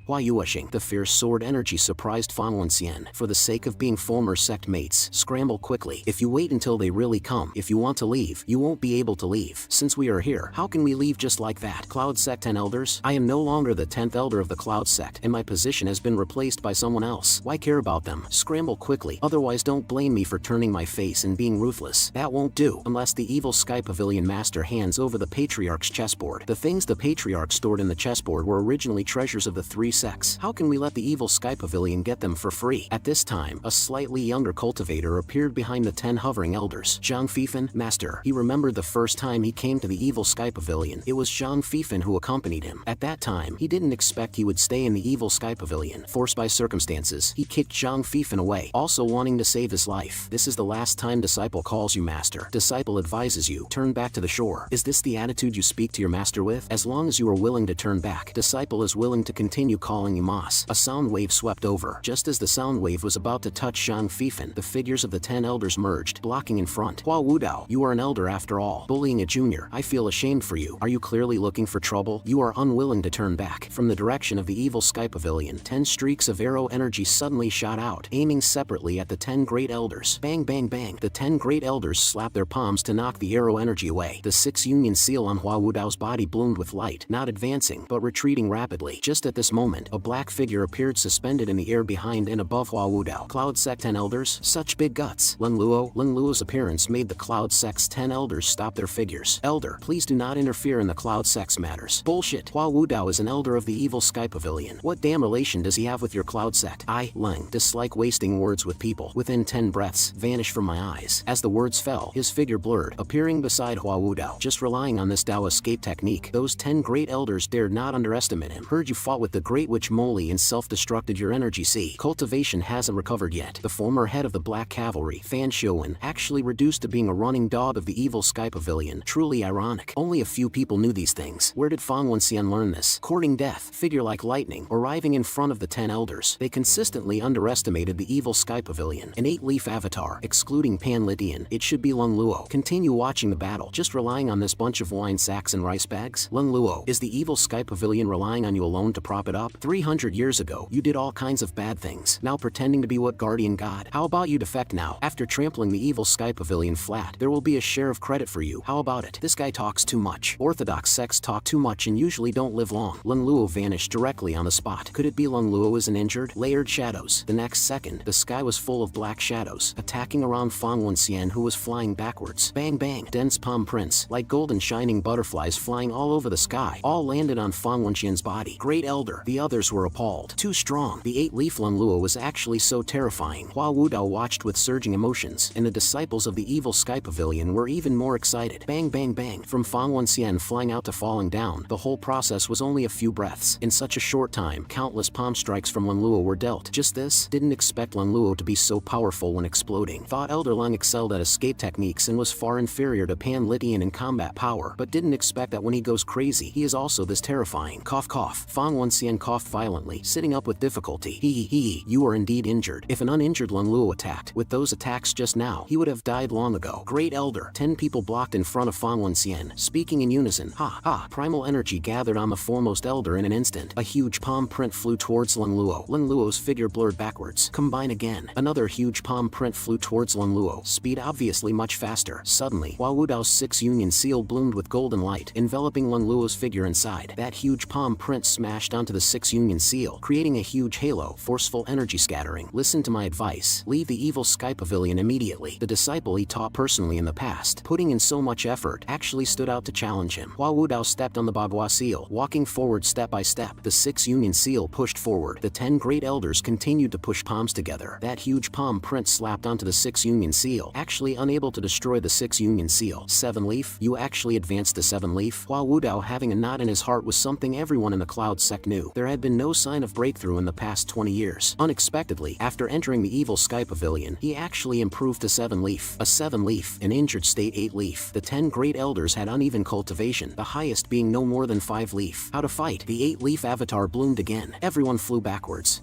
Hua Yuexing, the fierce sword energy surprised Fang Wenxian. For the sake of being former sect mates, scramble quickly. If you wait until they really come, if you want to leave, you won't be able to leave. Since we are here, how can we leave just like that? Cloud Sect 10 elders? I am no longer the 10th elder of the Cloud Sect, and my position has been replaced by someone else. Why care about them? Scramble quickly, otherwise don't blame me for turning my face and being ruthless. That won't do, unless the evil Sky Pavilion Master hands over the Patriarch's chessboard. The things the Patriarch stored in the chessboard were originally treasures of the 3 sects. How can we let the evil Sky Pavilion get them for free? At this time, a slightly younger cultivator appeared behind the 10 hovering elders. Zhang Fifan, Master. He remembered the first time he came to the evil Sky Pavilion. It was Zhang Fifan who accompanied him. At that time, he didn't expect he would stay in the evil Sky Pavilion. Forced by circumstances, he kicked Zhang Fifan away, also wanting to save his life. This is the last time Disciple calls you Master. Disciple advises you, turn back to the shore. Is this the attitude you speak to your master with? As long as you are willing to turn back, Disciple is willing to continue calling you Moss. A sound wave swept over. Just as the sound wave was about to touch Zhang Fifan, the figures of the 10 elders merged, blocking in front. Hua Wudao, you are an elder after all. Bullying a junior. I feel ashamed for you. Are you clearly looking for trouble? You are unwilling to turn back. From the direction of the evil Sky Pavilion, 10 streaks of arrow energy suddenly shot out, aiming separately at the 10 great elders. Bang bang bang. The 10 great elders slapped their palms to knock the arrow energy away. The 6-union seal on Hua Wudao's body bloomed with light, not advancing, but retreating rapidly. Just at this moment, a black figure appeared suspended in the air behind and above Hua Wudao. Cloud Sect 10 elders? Such big guts. Lin Luo's appearance made the Cloud Sect's 10 elders stop their figures. Elder, please do not interfere in the Cloud Sect's matters. Bullshit. Hua Wudao is an elder of the evil Sky Pavilion. What damn relation does he have with your Cloud Sect? I, Leng, dislike wasting words with people. Within 10 breaths, vanish from my eyes. As the words fell, his figure blurred, appearing beside Hua Wudao. Just relying on this Dao escape technique, those 10 great elders dared not underestimate him. Heard you fought with the Great Witch Moli and self-destructed your energy sea. Cultivation hasn't recovered yet. The former head of the Black Cavalry, Fan Shouwen, actually reduced to being a running dog of the evil Sky Pavilion. Truly ironic. Only a few people knew these things. Where did Fang Wenxian learn this? Courting death, figure like lightning, arriving in front of the 10 elders. They consistently underestimated the evil Sky Pavilion. An 8-leaf avatar, excluding Pan Lydian. It should be Lung Luo. Continue watching the battle, just relying on this bunch of wine sacks and rice bags? Lung Luo, is the evil Sky Pavilion relying on you alone to prop it up? up? 300 years ago, you did all kinds of bad things. Now pretending to be what guardian god? How about you defect now? After trampling the evil Sky Pavilion flat, there will be a share of credit for you. How about it? This guy talks too much. Orthodox sects talk too much and usually don't live long. Lung Luo vanished directly on the spot. Could it be Lung Luo isn't injured? Layered shadows. The next second, the sky was full of black shadows, attacking around Fang Wenxian, who was flying backwards. Bang bang. Dense palm prints, like golden shining butterflies flying all over the sky, all landed on Fang Wenxian's body. Great Elder. The others were appalled. Too strong. The 8-leaf Lung Luo was actually so terrifying. Hua Wudao watched with surging emotions, and the disciples of the evil Sky Pavilion were even more excited. Bang bang bang. From Fang Wenxian flying out to falling down, the whole process was only a few breaths. In such a short time, countless palm strikes from Lung Luo were dealt. Just this? Didn't expect Lung Luo to be so powerful when exploding. Thought Elder Lung excelled at escape techniques and was far inferior to Pan Litian in combat power, but didn't expect that when he goes crazy, he is also this terrifying. Cough cough. Fang Wenxian coughed violently, sitting up with difficulty. Hee, you are indeed injured. If an uninjured Lung Luo attacked with those attacks just now, he would have died long ago. Great Elder. 10 people blocked in front of Fang Wenxian, speaking in unison. Ha ha. Primal energy gathered on the foremost elder in an instant. A huge palm print flew towards Lung Luo. Lung Luo's figure blurred backwards. Combine again. Another huge palm print flew towards Lung Luo. Speed obviously much faster. Suddenly, Hua Wudao's 6 union seal bloomed with golden light, enveloping Lung Luo's figure inside. That huge palm print smashed onto the 6 union seal, creating a huge halo, forceful energy scattering. Listen to my advice. Leave the evil Sky Pavilion immediately. The disciple he taught personally in the past, putting in so much effort, actually stood out to challenge him. Hua Wudao stepped on the Bagua seal, walking forward step by step. The 6 union seal pushed forward. The 10 great elders continued to push palms together. That huge palm print slapped onto the 6 union seal, actually unable to destroy the 6 union seal. 7-leaf? You actually advanced to 7-leaf? Hua Wudao having a knot in his heart was something everyone in the Cloud sect knew. There had been no sign of breakthrough in the past 20 years. Unexpectedly, after entering the evil Sky Pavilion, he actually improved to 7-leaf. A 7-leaf, an injured state 8-leaf. The 10 great elders had uneven cultivation, the highest being no more than 5-leaf. How to fight? The 8-leaf avatar bloomed again. Everyone flew backwards.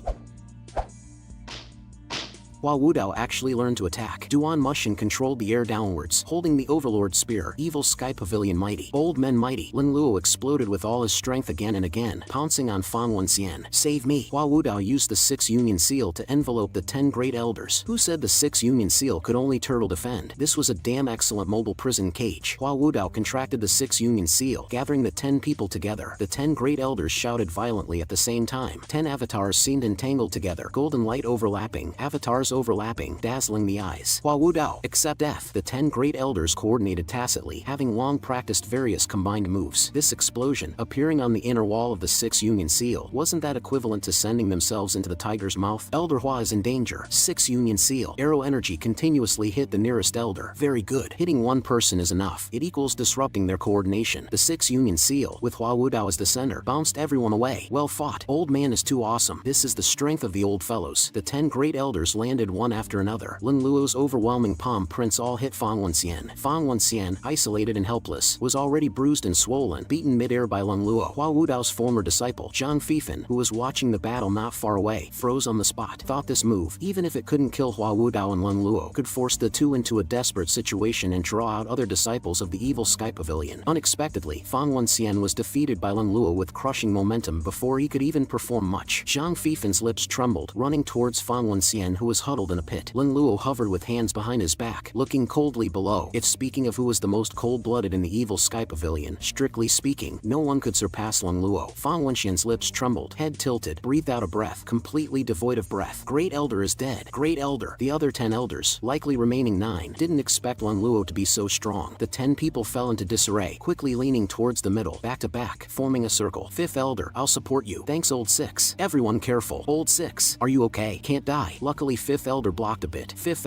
Hua Wudao actually learned to attack. Duan Mushin controlled the air downwards, holding the Overlord Spear. Evil Sky Pavilion mighty. Bold men mighty. Lin Luo exploded with all his strength again and again, pouncing on Fang Wenxian. Save me. Hua Wudao used the 6 Union Seal to envelope the 10 great elders. Who said the 6 Union Seal could only turtle defend? This was a damn excellent mobile prison cage. Hua Wudao contracted the 6 Union Seal, gathering the 10 people together. The 10 great elders shouted violently at the same time. 10 avatars seemed entangled together. Golden light overlapping. Avatars overlapping, dazzling the eyes. Hua Wudao, accept death. The 10 great elders coordinated tacitly, having long practiced various combined moves. This explosion, appearing on the inner wall of the 6 Union Seal, wasn't that equivalent to sending themselves into the tiger's mouth? Elder Hua is in danger. 6 Union Seal. Arrow energy continuously hit the nearest elder. Very good. Hitting one person is enough. It equals disrupting their coordination. The 6 Union Seal, with Hua Wudao as the center, bounced everyone away. Well fought. Old man is too awesome. This is the strength of the old fellows. The 10 great elders landed one after another. Lin Luo's overwhelming palm prints all hit Fang Wenxian. Fang Wenxian, isolated and helpless, was already bruised and swollen, beaten midair by Lin Luo. Hua Wudao's former disciple, Zhang Fifan, who was watching the battle not far away, froze on the spot. Thought this move, even if it couldn't kill Hua Wudao and Lin Luo, could force the two into a desperate situation and draw out other disciples of the evil Sky Pavilion. Unexpectedly, Fang Wenxian was defeated by Lin Luo with crushing momentum before he could even perform much. Zhang Fifan's lips trembled, running towards Fang Wenxian, who was huddled in a pit. Lin Luo hovered with hands behind his back, looking coldly below. If speaking of who was the most cold-blooded in the evil Sky Pavilion, strictly speaking, no one could surpass Lin Luo. Fang Wenxian's lips trembled, head tilted, breathed out a breath, completely devoid of breath. Great Elder is dead. Great Elder. The other 10 elders, likely remaining 9, didn't expect Lin Luo to be so strong. The 10 people fell into disarray, quickly leaning towards the middle, back to back, forming a circle. 5th Elder, I'll support you. Thanks, Old 6. Everyone careful. Old 6, are you okay? Can't die. Luckily 5th Elder blocked a bit. 5th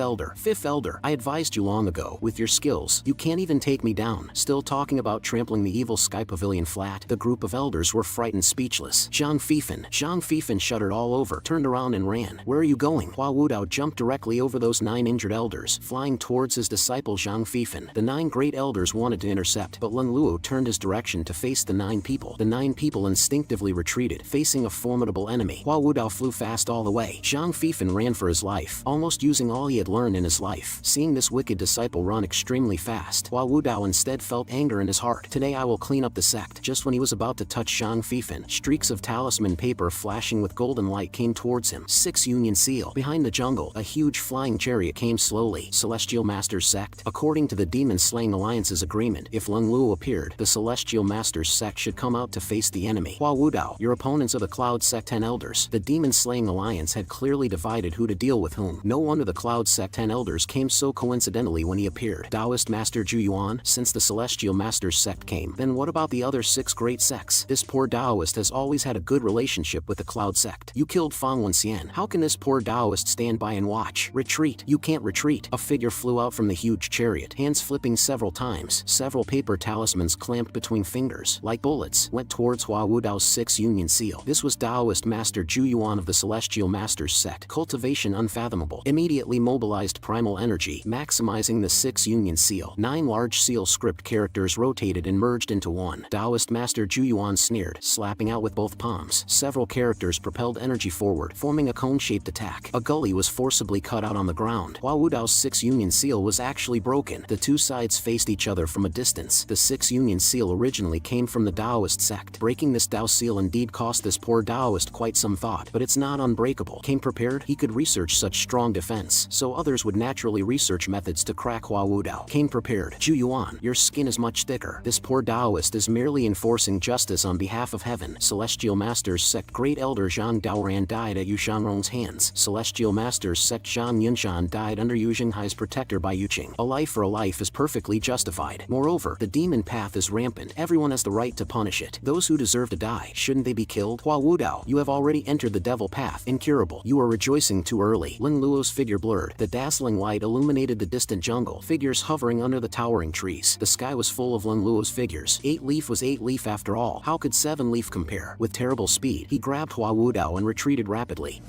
Elder, I advised you long ago. With your skills, you can't even take me down. Still talking about trampling the evil Sky Pavilion flat. The group of elders were frightened speechless. Zhang Fifan shuddered all over, turned around and ran. Where are you going? Hua Wudao jumped directly over those 9 injured elders, flying towards his disciple Zhang Fifan. The 9 great elders wanted to intercept, but Lin Luo turned his direction to face the 9 people. The 9 people instinctively retreated, facing a formidable enemy. Hua Wudao flew fast all the way. Zhang Fifan ran for his life. life, almost using all he had learned in his life. Seeing this wicked disciple run extremely fast, Hua Wudao instead felt anger in his heart. Today I will clean up the sect. Just when he was about to touch Zhang Fifan, streaks of talisman paper flashing with golden light came towards him. 6 Union Seal. Behind the jungle, a huge flying chariot came slowly. Celestial Masters Sect. According to the Demon Slaying Alliance's agreement, if Lung Luo appeared, the Celestial Masters Sect should come out to face the enemy. Hua Wudao, your opponents are the Cloud Sect 10 Elders. The Demon Slaying Alliance had clearly divided who to deal with whom. No wonder the Cloud Sect 10 Elders came so coincidentally when he appeared. Taoist Master Zhu Yuan, since the Celestial Masters Sect came, then what about the other 6 great sects? This poor Taoist has always had a good relationship with the Cloud Sect. You killed Fang Wenxian. How can this poor Taoist stand by and watch? Retreat. You can't retreat. A figure flew out from the huge chariot, hands flipping several times. Several paper talismans clamped between fingers, like bullets, went towards Hua Wudao's 6 Union Seal. This was Taoist Master Zhu Yuan of the Celestial Masters Sect. Cultivation unfathomable. Immediately mobilized primal energy, maximizing the 6 Union Seal. 9 large seal script characters rotated and merged into one. Taoist Master Zhu Yuan sneered, slapping out with both palms. Several characters propelled energy forward, forming a cone-shaped attack. A gully was forcibly cut out on the ground. Hua Wudao's 6 Union Seal was actually broken. The two sides faced each other from a distance. The 6 Union Seal originally came from the Taoist sect. Breaking this Tao Seal indeed cost this poor Taoist quite some thought, but it's not unbreakable. Came prepared, he could research such strong defense, so others would naturally research methods to crack Hua Wudao. Came prepared. Zhu Yuan, your skin is much thicker. This poor Taoist is merely enforcing justice on behalf of heaven. Celestial Masters Sect Great Elder Zhang Daoran died at Yu Shanrong's hands. Celestial Masters Sect Zhang Yunshan died under Yu Xinghai's protector by Yu Qing. A life for a life is perfectly justified. Moreover, the demon path is rampant. Everyone has the right to punish it. Those who deserve to die, shouldn't they be killed? Hua Wudao, you have already entered the devil path. Incurable. You are rejoicing too early. Lin Luo's figure blurred. The dazzling light illuminated the distant jungle. Figures hovering under the towering trees. The sky was full of Lin Luo's figures. 8 Leaf was 8 Leaf after all. How could 7 Leaf compare? With terrible speed, he grabbed Hua Wudao and retreated rapidly.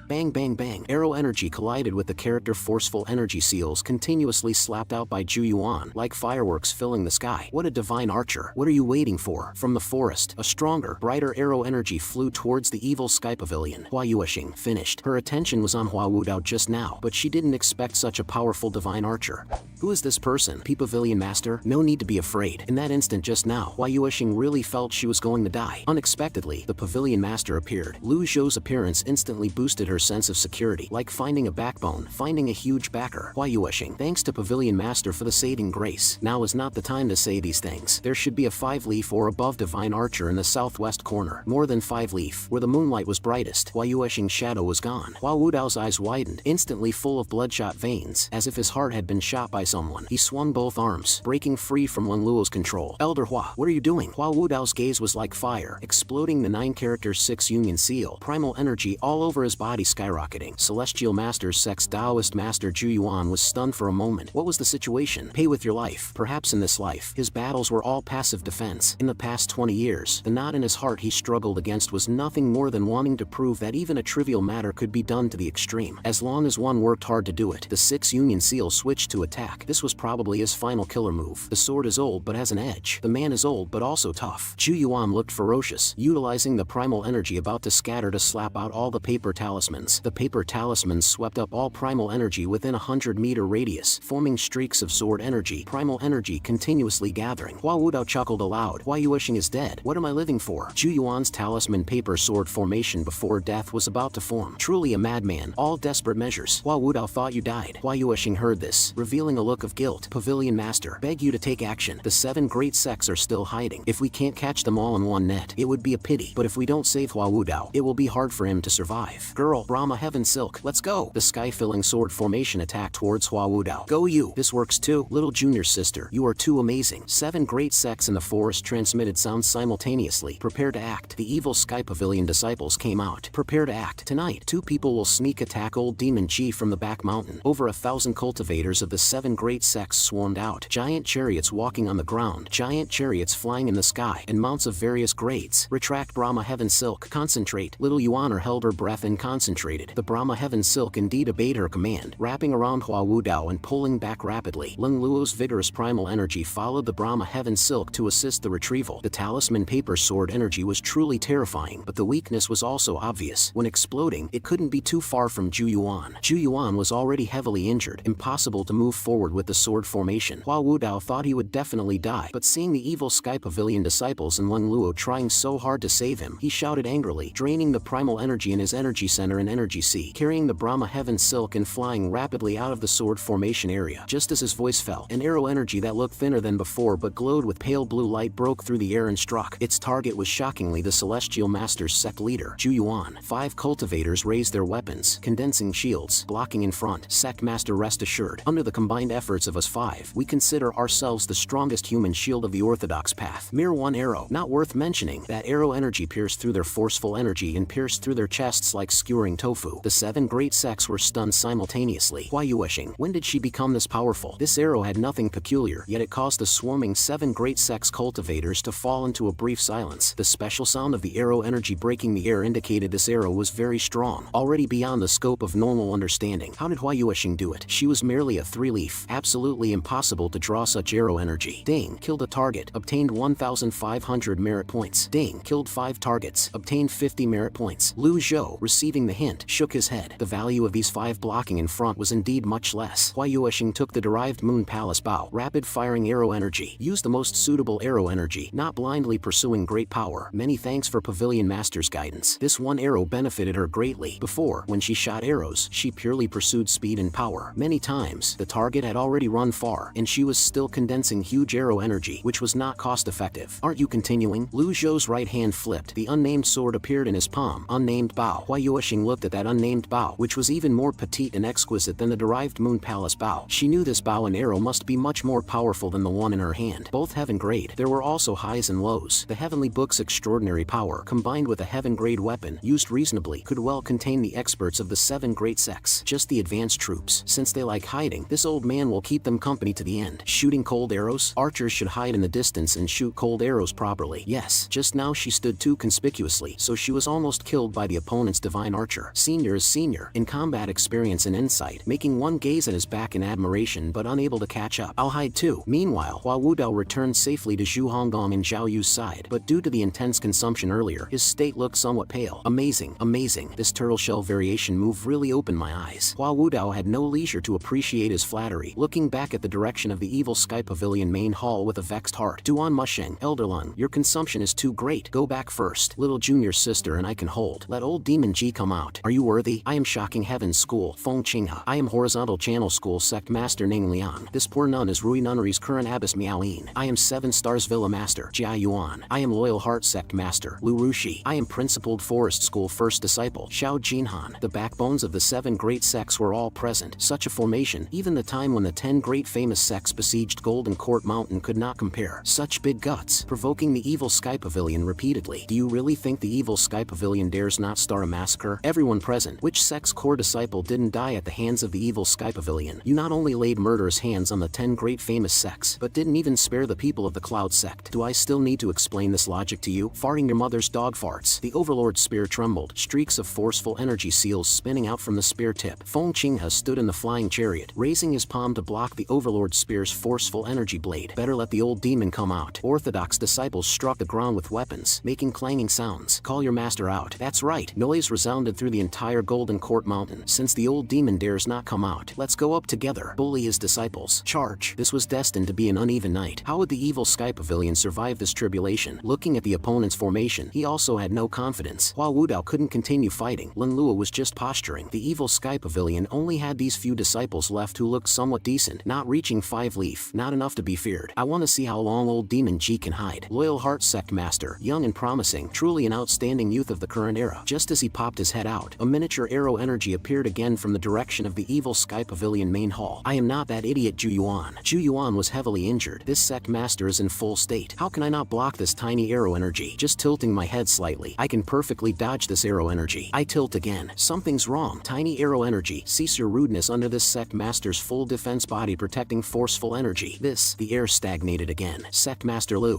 Bang bang bang. Arrow energy collided with the character forceful energy seals continuously slapped out by Zhu Yuan, like fireworks filling the sky. What a divine archer. What are you waiting for? From the forest, a stronger, brighter arrow energy flew towards the evil sky pavilion. Hua Yuexing finished. Her attention was on Hua Wudao just now, but she didn't expect such a powerful divine archer. Who is this person? P-Pavilion Master? No need to be afraid. In that instant just now, Hua Yuexing really felt she was going to die. Unexpectedly, the Pavilion Master appeared. Lu Zhou's appearance instantly boosted her sense of security, like finding a backbone, finding a huge backer. Hua Yuexing, thanks to Pavilion Master for the saving grace. Now is not the time to say these things. There should be a 5 Leaf or above divine archer in the southwest corner. More than 5 Leaf, where the moonlight was brightest. Hua Yuexing's shadow was gone. Hua Wudao's eyes widened, instantly full of bloodshot veins, as if his heart had been shot by someone. He swung both arms, breaking free from Lin Luo's control. Elder Hua, what are you doing? Hua Wudao's gaze was like fire, exploding the 9 characters 6 Union Seal. Primal energy all over his body skyrocketing. Celestial Masters Sect's Taoist Master Zhu Yuan was stunned for a moment. What was the situation? Pay with your life. Perhaps in this life, his battles were all passive defense. In the past 20 years, the knot in his heart he struggled against was nothing more than wanting to prove that even a trivial matter could be done to the extreme. As long as one worked hard to do it, the 6 Union Seal switched to attack. This was probably his final killer move. The sword is old but has an edge. The man is old but also tough. Zhu Yuan looked ferocious, utilizing the primal energy about to scatter to slap out all the paper talismans. The paper talismans swept up all primal energy within a 100-meter radius, forming streaks of sword energy. Primal energy continuously gathering. Hua Wudao chuckled aloud. Hua Yuexing is dead. What am I living for? Zhu Yuan's talisman paper sword formation before death was about to form. Truly a madman. All desperate measures. Hua Wudao thought you died. Hua Yuexing heard this, revealing a look of guilt. Pavilion Master, beg you to take action. The 7 great sects are still hiding. If we can't catch them all in one net, it would be a pity. But if we don't save Hua Wudao, it will be hard for him to survive. Girl, Brahma Heaven Silk, let's go. The sky-filling sword formation attacked towards Hua Wudao. Go you. This works too. Little junior sister, you are too amazing. 7 great sects in the forest transmitted sounds simultaneously. Prepare to act. The evil Sky Pavilion disciples came out. Prepare to act. Tonight, 2 people will sneak attack old Demon Ji from the back mountain. Over 1,000 cultivators of the 7 great sects swarmed out. Giant chariots walking on the ground. Giant chariots flying in the sky. And mounts of various grades. Retract Brahma Heaven Silk. Concentrate. Little Yuaner held her breath and concentrated. concentrated. The Brahma Heaven Silk indeed obeyed her command, wrapping around Hua Wudao and pulling back rapidly. Lung Luo's vigorous primal energy followed the Brahma Heaven Silk to assist the retrieval. The talisman paper sword energy was truly terrifying, but the weakness was also obvious. When exploding, it couldn't be too far from Zhu Yuan. Zhu Yuan was already heavily injured, impossible to move forward with the sword formation. Hua Wudao thought he would definitely die, but seeing the evil Sky Pavilion disciples and Lung Luo trying so hard to save him, he shouted angrily, draining the primal energy in his energy center and energy sea, carrying the Brahma Heaven Silk and flying rapidly out of the sword formation area. Just as his voice fell, an arrow energy that looked thinner than before but glowed with pale blue light broke through the air and struck. Its target was shockingly the Celestial Master's sect leader, Zhu Yuan. 5 cultivators raised their weapons, condensing shields, blocking in front. Sect Master, rest assured, under the combined efforts of us 5, we consider ourselves the strongest human shield of the orthodox path. Mere one arrow, not worth mentioning. That arrow energy pierced through their forceful energy and pierced through their chests like skewering tofu. The 7 great sects were stunned simultaneously. Hua Yuesheng, when did she become this powerful? This arrow had nothing peculiar, yet it caused the swarming 7 great sects cultivators to fall into a brief silence. The special sound of the arrow energy breaking the air indicated this arrow was very strong, already beyond the scope of normal understanding. How did Hua Yuesheng do it? She was merely a 3-leaf. Absolutely impossible to draw such arrow energy. Ding, killed a target, obtained 1,500 merit points. Ding, killed 5 targets, obtained 50 merit points. Lu Zhou, receiving the hint, shook his head. The value of these 5 blocking in front was indeed much less. Hua Yuesheng took the derived Moon Palace Bow, rapid-firing arrow energy. Use the most suitable arrow energy, not blindly pursuing great power. Many thanks for Pavilion Master's guidance. This one arrow benefited her greatly. Before, when she shot arrows, she purely pursued speed and power. Many times, the target had already run far, and she was still condensing huge arrow energy, which was not cost-effective. Aren't you continuing? Lu Zhou's right hand flipped. The unnamed sword appeared in his palm. Unnamed bow. Hua Yuesheng looked at that unnamed bow, which was even more petite and exquisite than the derived Moon Palace bow. She knew this bow and arrow must be much more powerful than the one in her hand. Both heaven grade. There were also highs and lows. The heavenly book's extraordinary power, combined with a heaven grade weapon, used reasonably, could well contain the experts of the 7 great sects. Just the advanced troops. Since they like hiding, this old man will keep them company to the end. Shooting cold arrows? Archers should hide in the distance and shoot cold arrows properly. Yes, just now she stood too conspicuously, so she was almost killed by the opponent's divine archer. Senior is senior in combat experience and insight, making one gaze at his back in admiration but unable to catch up. I'll hide too. Meanwhile, Hua Wudao returned safely to Zhu Honggong and Zhao Yu's side, but due to the intense consumption earlier, his state looked somewhat pale. Amazing, amazing. This turtle shell variation move really opened my eyes. Hua Wudao had no leisure to appreciate his flattery, looking back at the direction of the evil Sky Pavilion main hall with a vexed heart. Duan Musheng, Elderlun, your consumption is too great. Go back first. Little junior sister and I can hold. Let old Demon G come out. Are you worthy? I am Shocking Heaven's School, Feng Qinghe. I am Horizontal Channel School Sect Master Ning Liang. This poor nun is Rui Nunnery's current abbess Miao Yin. I am 7 Stars Villa Master, Jia Yuan. I am Loyal Heart Sect Master, Lu Rushi. I am Principled Forest School First Disciple, Xiao Jinhan. The backbones of the 7 great sects were all present. Such a formation, even the time when the 10 great famous sects besieged Golden Court Mountain could not compare. Such big guts, provoking the evil Sky Pavilion repeatedly. Do you really think the evil Sky Pavilion dares not start a massacre? Everyone present, which sect's core disciple didn't die at the hands of the evil Sky Pavilion? You not only laid murderous hands on the 10 great famous sects, but didn't even spare the people of the Cloud sect. Do I still need to explain this logic to you? Farting your mother's dog farts. The Overlord's spear trembled, streaks of forceful energy seals spinning out from the spear tip. Feng Qinghe stood in the flying chariot, raising his palm to block the Overlord's spear's forceful energy blade. Better let the old demon come out. Orthodox disciples struck the ground with weapons, making clanging sounds. Call your master out. That's right. Noise resounded through the entire Golden Court Mountain. Since the old demon dares not come out, let's go up together. Bully his disciples. Charge. This was destined to be an uneven night. How would the evil Sky Pavilion survive this tribulation? Looking at the opponent's formation, he also had no confidence. Hua Wudao couldn't continue fighting. Lin Luo was just posturing. The evil Sky Pavilion only had these few disciples left who looked somewhat decent, not reaching 5 leaf, not enough to be feared. I want to see how long old Demon G can hide. Loyal Heart Sect Master, young and promising, truly an outstanding youth of the current era. Just as he popped his head out, a miniature arrow energy appeared again from the direction of the evil Sky Pavilion main hall. I am not that idiot Zhu Yuan. Zhu Yuan was heavily injured. This sect master is in full state. How can I not block this tiny arrow energy? Just tilting my head slightly, I can perfectly dodge this arrow energy. I tilt again. Something's wrong. Tiny arrow energy. Cease your rudeness under this sect master's full defense body protecting forceful energy. The air stagnated again. Sect Master Lu.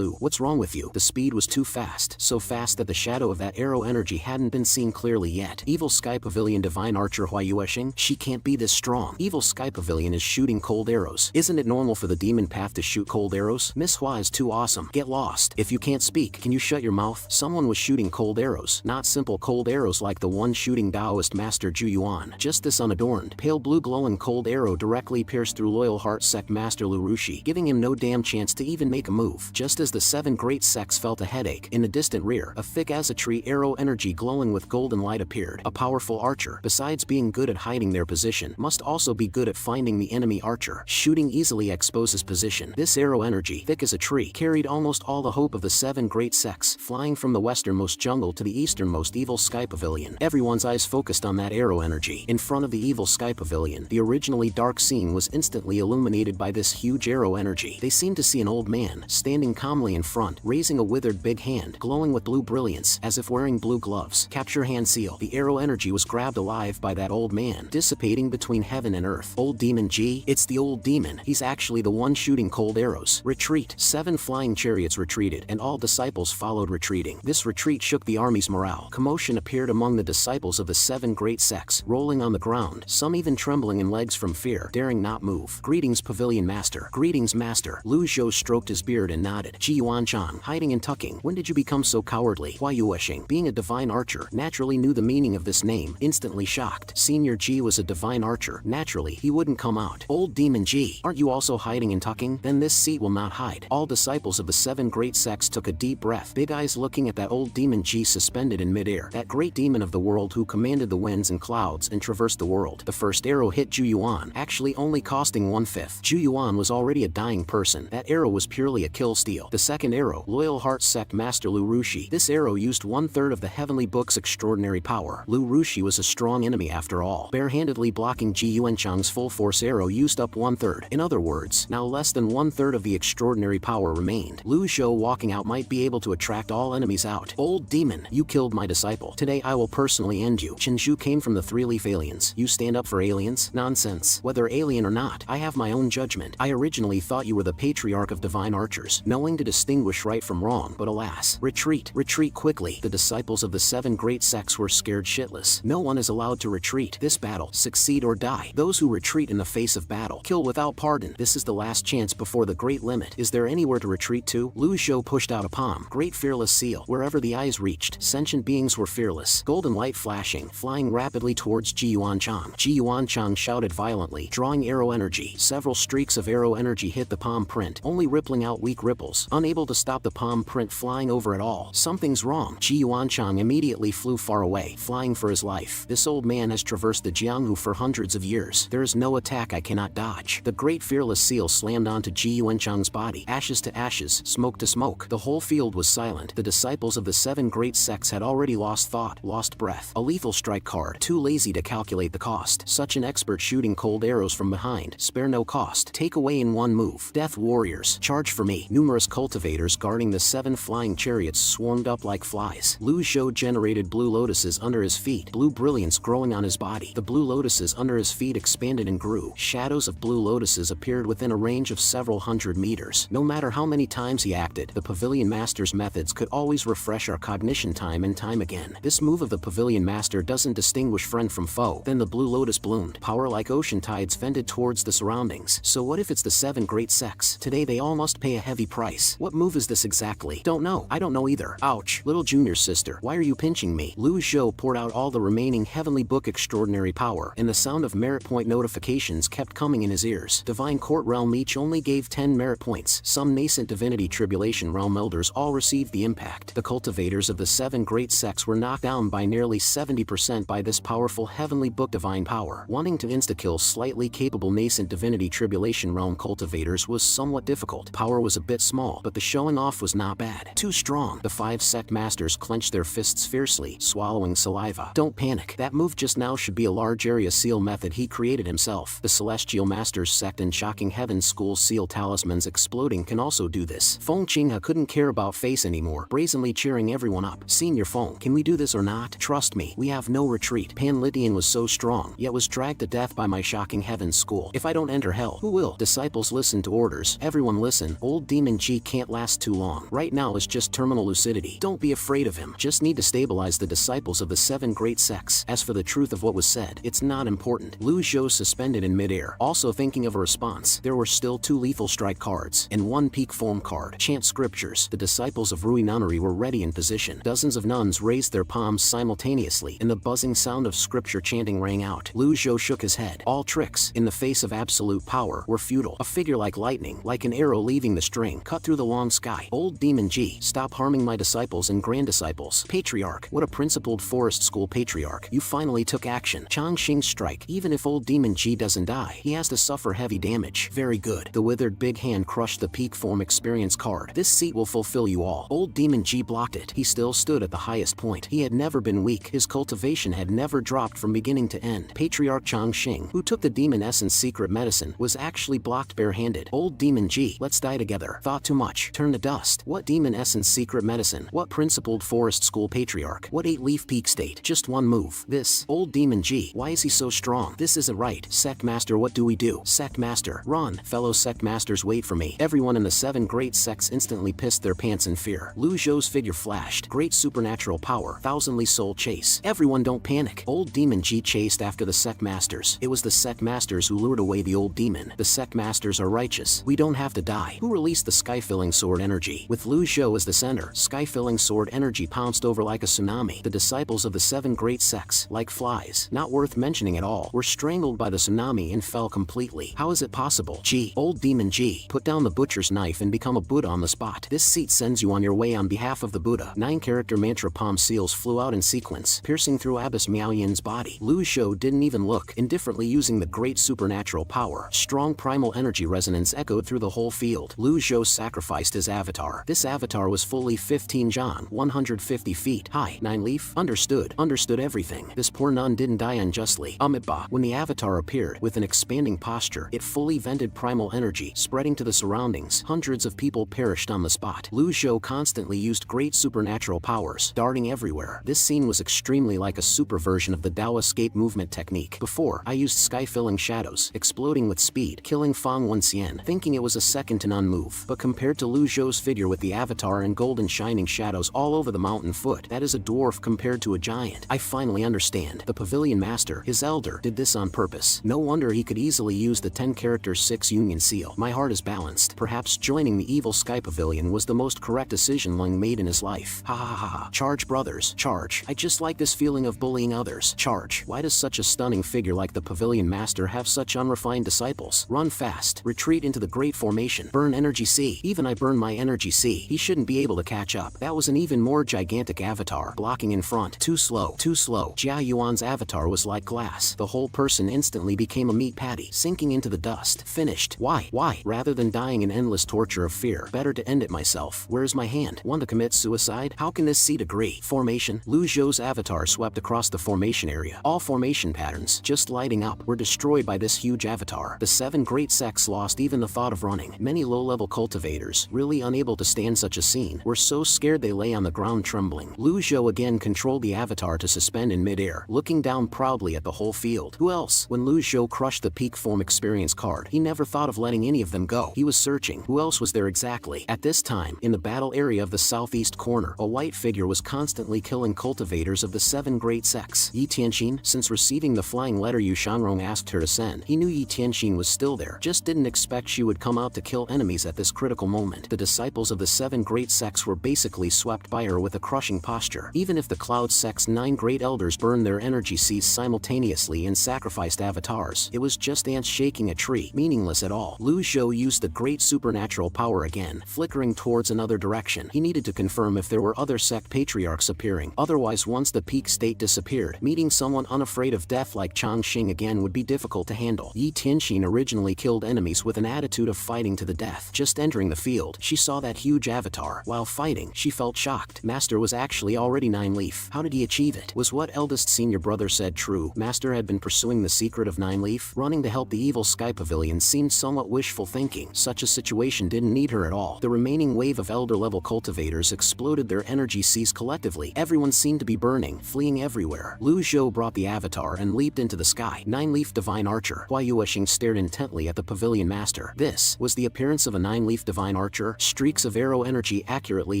What's wrong with you? The speed was too fast. So fast that the shadow of that arrow energy hadn't been seen clearly yet. Evil Sky Pavilion Divine Archer Hua Yueshing? She can't be this strong. Evil Sky Pavilion is shooting cold arrows. Isn't it normal for the demon path to shoot cold arrows? Miss Hua is too awesome. Get lost. If you can't speak, can you shut your mouth? Someone was shooting cold arrows. Not simple cold arrows like the one shooting Taoist Master Zhu Yuan. Just this unadorned, pale blue glowing cold arrow directly pierced through Loyal Heart Sect Master Lu Rushi, giving him no damn chance to even make a move. Just as the 7 great sects felt a headache, in the distant rear, a thick as a tree arrow energy glowing with golden light appeared. A powerful archer, besides being good at hiding their position, must also be good at finding the enemy archer. Shooting easily exposes position. This arrow energy, thick as a tree, carried almost all the hope of the 7 great sects, flying from the westernmost jungle to the easternmost Evil Sky Pavilion. Everyone's eyes focused on that arrow energy. In front of the Evil Sky Pavilion, the originally dark scene was instantly illuminated by this huge arrow energy. They seemed to see an old man, standing calmly in front, raising a withered big hand, glowing with blue brilliance, as if wearing blue gloves. Capture hand seal. The arrow energy was grabbed alive by that old man, dissipating between heaven and earth. Old Demon G? It's the old demon. He's actually the one shooting cold arrows. Retreat. 7 flying chariots retreated, and all disciples followed retreating. This retreat shook the army's morale. Commotion appeared among the disciples of the 7 great sects, rolling on the ground, some even trembling in legs from fear, daring not move. Greetings, Pavilion Master. Greetings, Master. Lu Zhou stroked his beard and nodded. Ji Yuanchang, hiding and tucking. When did you become so cowardly? Hua Yueshing, being a divine archer, naturally knew the meaning of this name, instantly shocked. Senior Ji was a divine archer. Naturally, he wouldn't come out. Old Demon Ji, aren't you also hiding and tucking? Then this seat will not hide. All disciples of the 7 great sects took a deep breath, big eyes looking at that old Demon Ji suspended in midair, that great demon of the world who commanded the winds and clouds and traversed the world. The first arrow hit Zhu Yuan, actually only costing 1/5. Zhu Yuan was already a dying person. That arrow was purely a kill steal. The second arrow, Loyal Heart Sect Master Lu Rushi. This arrow used 1/3 of the Heavenly Book's extraordinary power. Lu Rushi was a strong enemy after all. Barehandedly blocking Ji Yuanchang's full force arrow used up 1/3. In other words, now less than 1/3 of the extraordinary power remained. Lu Zhou walking out might be able to attract all enemies out. Old demon, you killed my disciple. Today I will personally end you. Chinju came from the 3-leaf aliens. You stand up for aliens? Nonsense. Whether alien or not, I have my own judgment. I originally thought you were the patriarch of divine archers, knowing to distinguish right from wrong, but alas. Retreat. Retreat quickly. The disciples of the 7 great sects were scared shitless. No one is allowed to retreat. This battle, succeed or die. Those who retreat in the face of battle, kill without pardon. This is the last chance before the great limit. Is there anywhere to retreat to? Lu Zhou pushed out a palm. Great fearless seal. Wherever the eyes reached, sentient beings were fearless. Golden light flashing, flying rapidly towards Ji Yuanchang. Ji Yuanchang shouted violently, drawing arrow energy. Several streaks of arrow energy hit the palm print, only rippling out weak ripples, unable to stop the palm print flying over at all. Something's wrong. Ji Yuanchang immediately flew far away, flying for his life. This old man has traversed the Jianghu for hundreds of years. There is no attack I cannot dodge. The great fearless seal slammed onto Ji Yuanchang's body. Ashes to ashes, smoke to smoke. The whole field was silent. The disciples of the 7 great sects had already lost thought, lost breath. A lethal strike card, too lazy to calculate the cost. Such an expert shooting cold arrows from behind. Spare no cost. Take away in one move. Death warriors, charge for me. Numerous cultivators guarding the 7 flying chariots swarmed up like flies. Lu Zhou generated blue lotuses under his feet, blue brilliance growing on his body. The blue lotuses under his feet expanded and grew. Shadows of blue lotuses appeared within a range of several hundred meters. No matter how many times he acted, the Pavilion Master's methods could always refresh our cognition time and time again. This move of the Pavilion Master doesn't distinguish friend from foe. Then the blue lotus bloomed. Power like ocean tides fended towards the surroundings. So what if it's the 7 great sects? Today they all must pay a heavy price. What move is this exactly? Don't know. I don't know either. Ouch. Little junior sister, why are you pinching me? Lu Zhou poured out all the remaining Heavenly Book extraordinary power, and the sound of merit point notifications kept coming in his ears. Divine Court Realm each only gave 10 merit points. Some nascent Divinity Tribulation Realm elders all received the impact. The cultivators of the 7 great sects were knocked down by nearly 70% by this powerful Heavenly Book divine power. Wanting to insta-kill slightly capable nascent Divinity Tribulation Realm cultivators was somewhat difficult. Power was a bit small, but the showing off was not bad. Too strong. The 5 sect masters clenched their fists fiercely, swallowing saliva. Don't panic. That move just now should be a large area seal method he created himself. The Celestial Masters sect and Shocking Heavens School seal talismans exploding can also do this. Feng Qinghe couldn't care about face anymore, brazenly cheering everyone up. Senior Feng, can we do this or not? Trust me, we have no retreat. Pan Lydian was so strong, yet was dragged to death by my Shocking Heavens School. If I don't enter hell, who will? Disciples listen to orders. Everyone listen. Old Demon G can't last too long. Right now is just terminal lucidity. Don't be afraid of him. Just need to stabilize the the disciples of the 7 great sects. As for the truth of what was said, it's not important. Lu Zhou suspended in midair, also thinking of a response. There were still 2 lethal strike cards, and 1 peak form card. Chant scriptures. The disciples of Rui Nunnery were ready in position. Dozens of nuns raised their palms simultaneously, and the buzzing sound of scripture chanting rang out. Lu Zhou shook his head. All tricks, in the face of absolute power, were futile. A figure like lightning, like an arrow leaving the string, cut through the long sky. Old Demon G, stop harming my disciples and grand disciples. Patriarch, what a principled forest school patriarch. You finally took action. Changxing's strike. Even if old Demon G doesn't die, he has to suffer heavy damage. Very good. The withered big hand crushed the peak form experience card. This seat will fulfill you all. Old Demon G blocked it. He still stood at the highest point. He had never been weak. His cultivation had never dropped from beginning to end. Patriarch Changxing, who took the demon essence secret medicine, was actually blocked barehanded. Old Demon G, let's die together. Thought too much. Turn to dust. What demon essence secret medicine? What principled forest school patriarch? What 8-leaf peak state? Just one move. This. Old Demon G, why is he so strong? This isn't right. Sect Master, what do we do? Sect Master, run. Fellow Sect Masters, wait for me. Everyone in the 7 great sects instantly pissed their pants in fear. Lu Zhou's figure flashed. Great supernatural power. Thousandly soul chase. Everyone don't panic. Old Demon G chased after the Sect Masters. It was the Sect Masters who lured away the old demon. The Sect Masters are righteous. We don't have to die. Who released the sky-filling sword energy? With Lu Zhou as the center, sky-filling sword energy pounced over like a tsunami. The disciples of the 7 great sects, like flies, not worth mentioning at all, were strangled by the tsunami and fell completely. How is it possible? G, old Demon G, put down the butcher's knife and become a Buddha on the spot. This seat sends you on your way on behalf of the Buddha. 9-character mantra palm seals flew out in sequence, piercing through Abbess Miao Yin's body. Lu Zhou didn't even look, indifferently using the great supernatural power. Strong primal energy resonance echoed through the whole field. Lu Zhou sacrificed his avatar. This avatar was fully 15 John, 150 feet high. 9-leaf? Understood. Understood everything. This poor nun didn't die unjustly. Amitabha. When the avatar appeared, with an expanding posture, it fully vented primal energy, spreading to the surroundings. Hundreds of people perished on the spot. Lu Zhou constantly used great supernatural powers, darting everywhere. This scene was extremely like a super version of the Dao escape movement technique. Before, I used sky-filling shadows, exploding with speed, killing Fang Wenxian, thinking it was a second to none move. But compared to Lu Zhou's figure with the avatar and golden shining shadows all over the mountain foot, that is a dwarf compared to a giant. I finally understand. The Pavilion Master, his elder, did this on purpose. No wonder he could easily use the 10-character 6 Union Seal. My heart is balanced. Perhaps joining the evil Sky Pavilion was the most correct decision Lung made in his life. Ha ha ha ha. Charge, brothers. Charge. I just like this feeling of bullying others. Charge. Why does such a stunning figure like the Pavilion Master have such unrefined disciples? Run fast. Retreat into the Great Formation. Burn Energy C. Even I burn my Energy C. He shouldn't be able to catch up. That was an even more gigantic avatar, blocking in front. Too slow. Too slow. Jia Yuan's avatar was like glass. The whole person instantly became a meat patty, sinking into the dust. Finished. Why? Why? Rather than dying in endless torture of fear, better to end it myself. Where's my hand? Want to commit suicide? How can this seat agree? Formation. Lu Zhou's avatar swept across the formation area. All formation patterns, just lighting up, were destroyed by this huge avatar. The 7 great sects lost even the thought of running. Many low-level cultivators, really unable to stand such a scene, were so scared they lay on the ground trembling. Lu Zhou again controlled the avatar to suspend in midair, looking down proudly at the whole field. Who else? When Lu Zhou crushed the peak form experience card, he never thought of letting any of them go. He was searching. Who else was there exactly? At this time, in the battle area of the southeast corner, a white figure was constantly killing cultivators of the 7 great sects. Yi Tianxin, since receiving the flying letter Yu Shanrong asked her to send, he knew Yi Tianxin was still there, just didn't expect she would come out to kill enemies at this critical moment. The disciples of the 7 great sects were basically swept by her with a crushing posture. Even if the Cloud sect's 9 great elders burned their energy seas simultaneously and sacrificed avatars, it was just ants shaking a tree, meaningless at all. Lu Zhou used the great supernatural power again, flickering towards another direction. He needed to confirm if there were other sect patriarchs appearing. Otherwise, once the peak state disappeared, meeting someone unafraid of death like Changxing again would be difficult to handle. Yi Tianxin originally killed enemies with an attitude of fighting to the death. Just entering the field, she saw that huge avatar. While fighting, she felt shocked. Master was actually already 9-leaf. How did he achieve it? Was what eldest senior brother said true? Master had been pursuing the secret of 9-leaf. Running to help the evil Sky Pavilion seemed somewhat wishful thinking. Such a situation didn't need her at all. The remaining wave of elder-level cultivators exploded their energy seas collectively. Everyone seemed to be burning, fleeing everywhere. Lu Zhou brought the avatar and leaped into the sky. 9-leaf Divine Archer. Hua Yuexing stared intently at the Pavilion Master. This was the appearance of a 9-leaf Divine Archer. Streaks of arrow energy accurately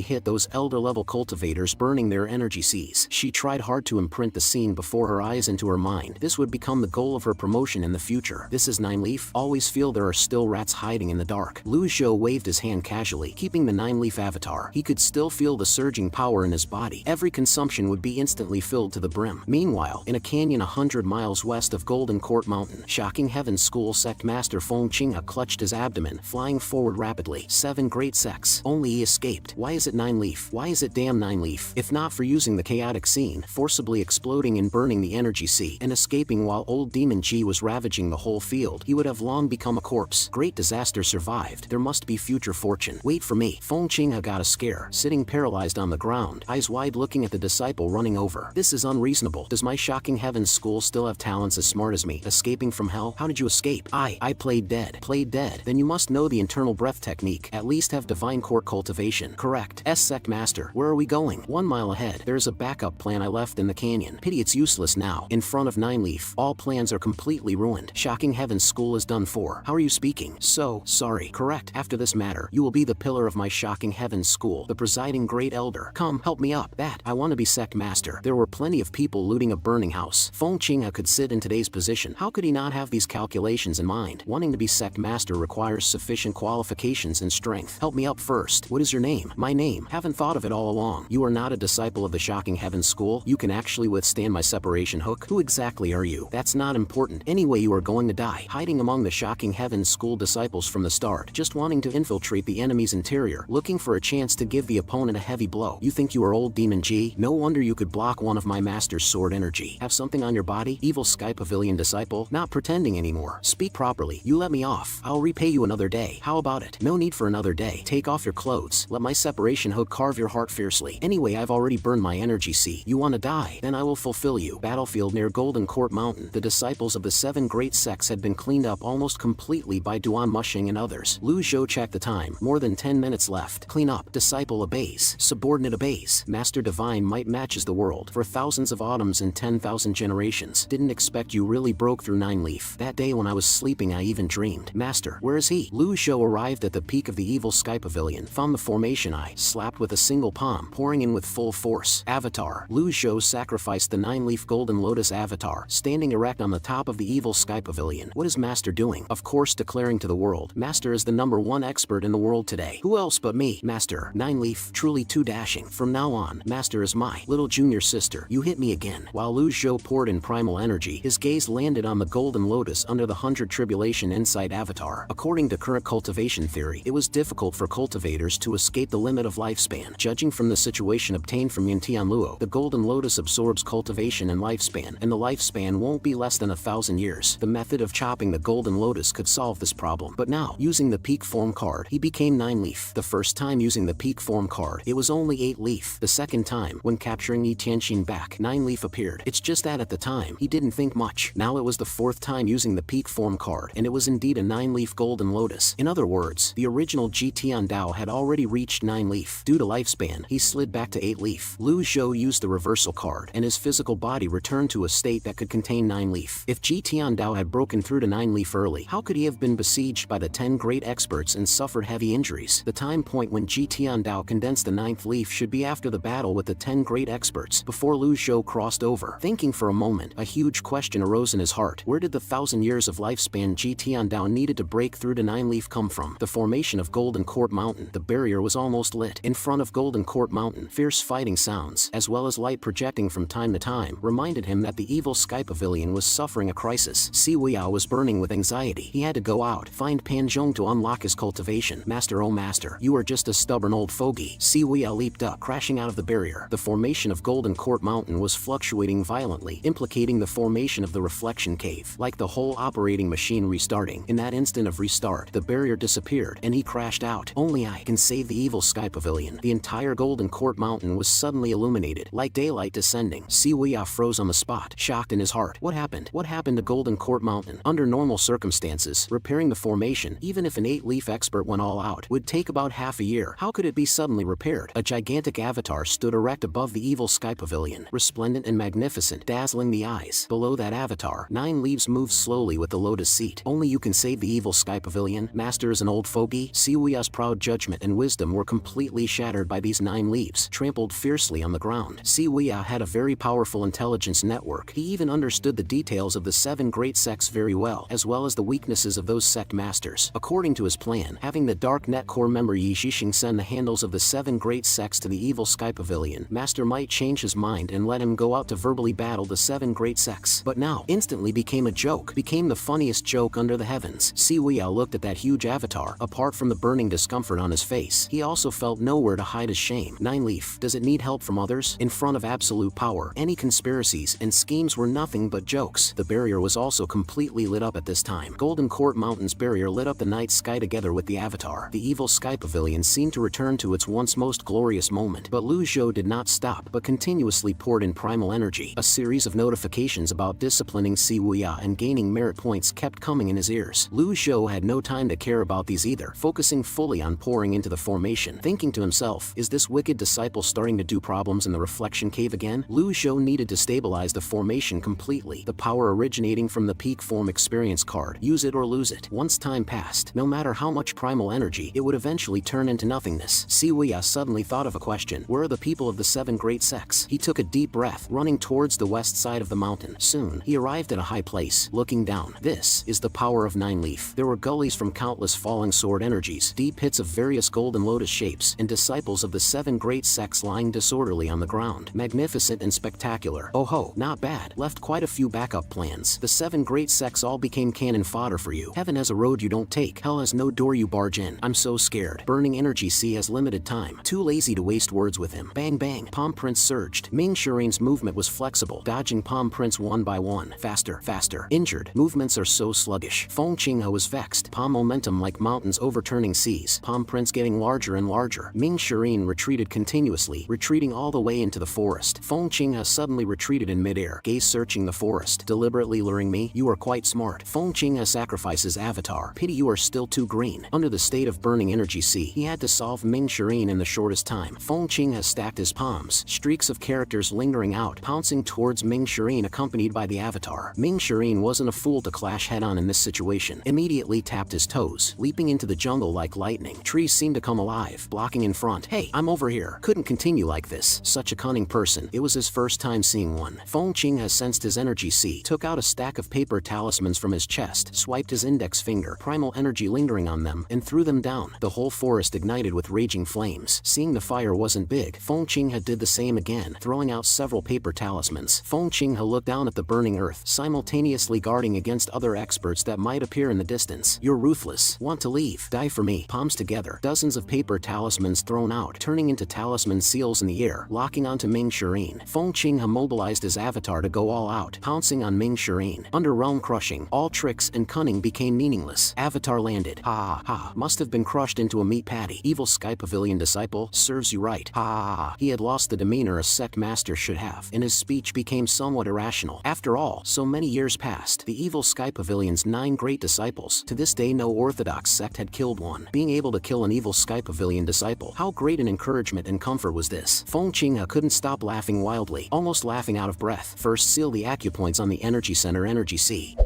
hit those elder-level cultivators, burning their energy energy seas. She tried hard to imprint the scene before her eyes into her mind. This would become the goal of her promotion in the future. This is Nine Leaf. Always feel there are still rats hiding in the dark. Lu Zhou waved his hand casually, keeping the Nine Leaf avatar. He could still feel the surging power in his body. Every consumption would be instantly filled to the brim. Meanwhile, in a canyon 100 miles west of Golden Court Mountain, Shocking Heaven School Sect Master Feng Qinghe clutched his abdomen, flying forward rapidly. 7 great sects. Only he escaped. Why is it Nine Leaf? Why is it damn Nine Leaf? If not for using the chaotic scene, forcibly exploding and burning the energy sea, and escaping while old Demon G was ravaging the whole field, he would have long become a corpse. Great disaster survived. There must be future fortune. Wait for me. Feng Qinghe got a scare, sitting paralyzed on the ground, eyes wide looking at the disciple running over. This is unreasonable. Does my Shocking Heaven School still have talents as smart as me? Escaping from hell? How did you escape? I played dead. Played dead? Then you must know the internal breath technique. At least have divine core cultivation. Correct. Sect Master. Where are we going? 1 mile ahead. There's a backup plan I left in the canyon. Pity it's useless now. In front of Nine Leaf. All plans are completely ruined. Shocking Heaven School is done for. How are you speaking? So, sorry. Correct. After this matter, you will be the pillar of my Shocking Heaven School, the presiding great elder. Come, help me up. That, I want to be Sect Master. There were plenty of people looting a burning house. Feng Qinghe could sit in today's position. How could he not have these calculations in mind? Wanting to be Sect Master requires sufficient qualifications and strength. Help me up first. What is your name? My name. Haven't thought of it all along. You are not a disciple of the Shocking Heaven School. You can actually withstand my separation hook. Who exactly are you? That's not important. Anyway, you are going to die. Hiding among the Shocking Heaven School disciples from the start. Just wanting to infiltrate the enemy's interior. Looking for a chance to give the opponent a heavy blow. You think you are old Demon G? No wonder you could block one of my master's sword energy. Have something on your body? Evil Sky Pavilion disciple? Not pretending anymore. Speak properly. You let me off. I'll repay you another day. How about it? No need for another day. Take off your clothes. Let my separation hook carve your heart fiercely. Anyway, I've already burned my energy sea. You want to die? Then I will fulfill you. Battlefield near Golden Court Mountain. The disciples of the 7 great sects had been cleaned up almost completely by Duan Mushing and others. Lu Zhou checked the time. More than 10 minutes left. Clean up. Disciple obeys. Subordinate obeys. Master Divine Might matches the world for thousands of autumns and 10,000 generations. Didn't expect you really broke through Nine Leaf. That day when I was sleeping I even dreamed. Master, where is he? Lu Zhou arrived at the peak of the Evil Sky Pavilion. Found the formation I slapped with a single palm, pouring in with full force. Avatar. Lu Zhou sacrificed the 9-leaf Golden Lotus avatar, standing erect on the top of the Evil Sky Pavilion. What is Master doing? Of course declaring to the world, Master is the #1 expert in the world today. Who else but me? Master, 9-leaf, truly too dashing. From now on, Master is my little junior sister. You hit me again. While Lu Zhou poured in primal energy, his gaze landed on the Golden Lotus under the 100 Tribulation Insight avatar. According to current cultivation theory, it was difficult for cultivators to escape the limit of lifespan. Judging from the situation obtained from Yuntian Luo, the Golden Lotus absorbs cultivation and lifespan, and the lifespan won't be less than 1,000 years. The method of chopping the Golden Lotus could solve this problem. But now, using the Peak Form card, he became 9-leaf. The first time using the Peak Form card, it was only 8-leaf. The second time, when capturing Yi Tianxin back, 9-leaf appeared. It's just that at the time, he didn't think much. Now it was the 4th time using the Peak Form card, and it was indeed a 9-leaf Golden Lotus. In other words, the original Jitian Dao had already reached 9-leaf. Due to lifespan, he slid back to 8-leaf. Lu Zhou used the reversal card, and his physical body returned to a state that could contain 9-leaf. If Jitian Dao had broken through to 9-leaf early, how could he have been besieged by the 10 great experts and suffered heavy injuries? The time point when Jitian Dao condensed the 9th leaf should be after the battle with the 10 great experts, before Lu Zhou crossed over. Thinking for a moment, a huge question arose in his heart. Where did the 1,000 years of lifespan Jitian Dao needed to break through to 9-leaf come from? The formation of Golden Court Mountain. The barrier was almost lit. In front of Golden Court Mountain, fierce fighting sounds, as well as light projecting from time to time, reminded him that the Evil Sky Pavilion was suffering a crisis. Si Weiyao was burning with anxiety. He had to go out, find Pan Zhong to unlock his cultivation. Master, oh master, you are just a stubborn old fogey. Si Weiyao leaped up, crashing out of the barrier. The formation of Golden Court Mountain was fluctuating violently, implicating the formation of the reflection cave. Like the whole operating machine restarting. In that instant of restart, the barrier disappeared, and he crashed out. Only I can save the Evil Sky Pavilion. The entire Golden Court Mountain was suddenly illuminated, like daylight descending. Si Weiyao froze on the spot, shocked in his heart. What happened? What happened to Golden Court Mountain? Under normal circumstances, repairing the formation, even if an 8-leaf expert went all out, would take about half a year. How could it be suddenly repaired? A gigantic avatar stood erect above the Evil Sky Pavilion, resplendent and magnificent, dazzling the eyes. Below that avatar, 9 leaves moved slowly with the lotus seat. Only you can save the Evil Sky Pavilion. Master is an old fogey. Si Weiyau's proud judgment and wisdom were completely shattered by these 9 leaves, trampled fiercely on the ground. Siwia had a very powerful intelligence network. He even understood the details of the 7 great sects very well as the weaknesses of those sect masters. According to his plan, having the Dark Net Core member Yi Shixing send the handles of the 7 great sects to the evil Sky Pavilion, Master might change his mind and let him go out to verbally battle the 7 great sects. But now, instantly became a joke, became the funniest joke under the heavens. Siwia looked at that huge avatar. Apart from the burning discomfort on his face, he also felt nowhere to hide his shame. Nine Leaf, does it need help from others? In front of absolute power, any conspiracies and schemes were nothing but jokes. The barrier was also completely lit up at this time. Golden Court Mountain's barrier lit up the night sky together with the avatar. The evil Sky Pavilion seemed to return to its once most glorious moment. But Lu Zhou did not stop, but continuously poured in primal energy. A series of notifications about disciplining Siwia and gaining merit points kept coming in his ears. Lu Zhou had no time to care about these either, focusing fully on pouring into the formation, thinking to himself, is this wicked disciple starting to do problems in the reflection cave again? Lu Zhou needed to stabilize the formation completely. The power originating from the peak form experience card. Use it or lose it. Once time passed, no matter how much primal energy, it would eventually turn into nothingness. Siwia suddenly thought of a question. Where are the people of the 7 great sects? He took a deep breath, running towards the west side of the mountain. Soon, he arrived at a high place, looking down. This is the power of Nine Leaf. There were gullies from countless falling sword energies, deep pits of various golden lotus shapes, and disciples of the 7 great sects lying disorderly on the ground. Magnificent and spectacular. Oh ho, not bad. Left quite a few backup plans. The 7 great sects all became cannon fodder for you. Heaven has a road you don't take. Hell has no door you barge in. I'm so scared. Burning Energy Sea has limited time. Too lazy to waste words with him. Bang bang. Palm prints surged. Ming Shirin's movement was flexible, dodging palm prints one by one. Faster, faster. Injured. Movements are so sluggish. Feng Qinghe was vexed. Palm momentum like mountains overturning seas. Palm prints getting larger and larger. Ming Shirin retreated continuously, retreating all the way into the forest. Feng Qinghe suddenly retreated in midair, gaze searching the forest. Deliberately luring me? You are quite smart. Feng Qinghe sacrifices avatar. Pity you are still too green. Under the state of burning energy sea, he had to solve Ming Shirin in the shortest time. Feng Qinghe stacked his palms, streaks of characters lingering out, pouncing towards Ming Shirin accompanied by the avatar. Ming Shirin wasn't a fool to clash head-on in this situation. Immediately tapped his toes, leaping into the jungle like lightning. Trees seemed to come alive, blocking in front. Hey, I'm over here. Couldn't continue like this. Such a cunning person. It was his first time seeing one. Feng Qinghe sensed his energy sea, took out a stack of paper talismans from his chest, swiped his index finger, primal energy lingering on them, and threw them down. The whole forest ignited with raging flames. Seeing the fire wasn't big, Feng Qinghe did the same again, throwing out several paper talismans. Feng Qinghe looked down at the burning earth, simultaneously guarding against other experts that might appear in the distance. You're ruthless. Want to leave? Die for me. Palms together. Dozens of paper talismans thrown out, turning into talisman seals in the air, locking onto Ming Shirin. Feng Qinghe mobilized his avatar to go all out, pouncing on Ming Shirin. Under realm crushing, all tricks and cunning became meaningless. Avatar landed. Ha ha ha. Must have been crushed into a meat patty. Evil Sky Pavilion disciple, serves you right. Ha ha ha. He had lost the demeanor a sect master should have, and his speech became somewhat irrational. After all, so many years passed. The Evil Sky Pavilion's 9 great disciples. To this day no orthodox sect had killed one. Being able to kill an Evil Sky Pavilion disciple, how great an encouragement and comfort was this? Feng Qinghe couldn't stop laughing wildly, almost laughing out of breath. First seal the acupoints on the energy center energy sea.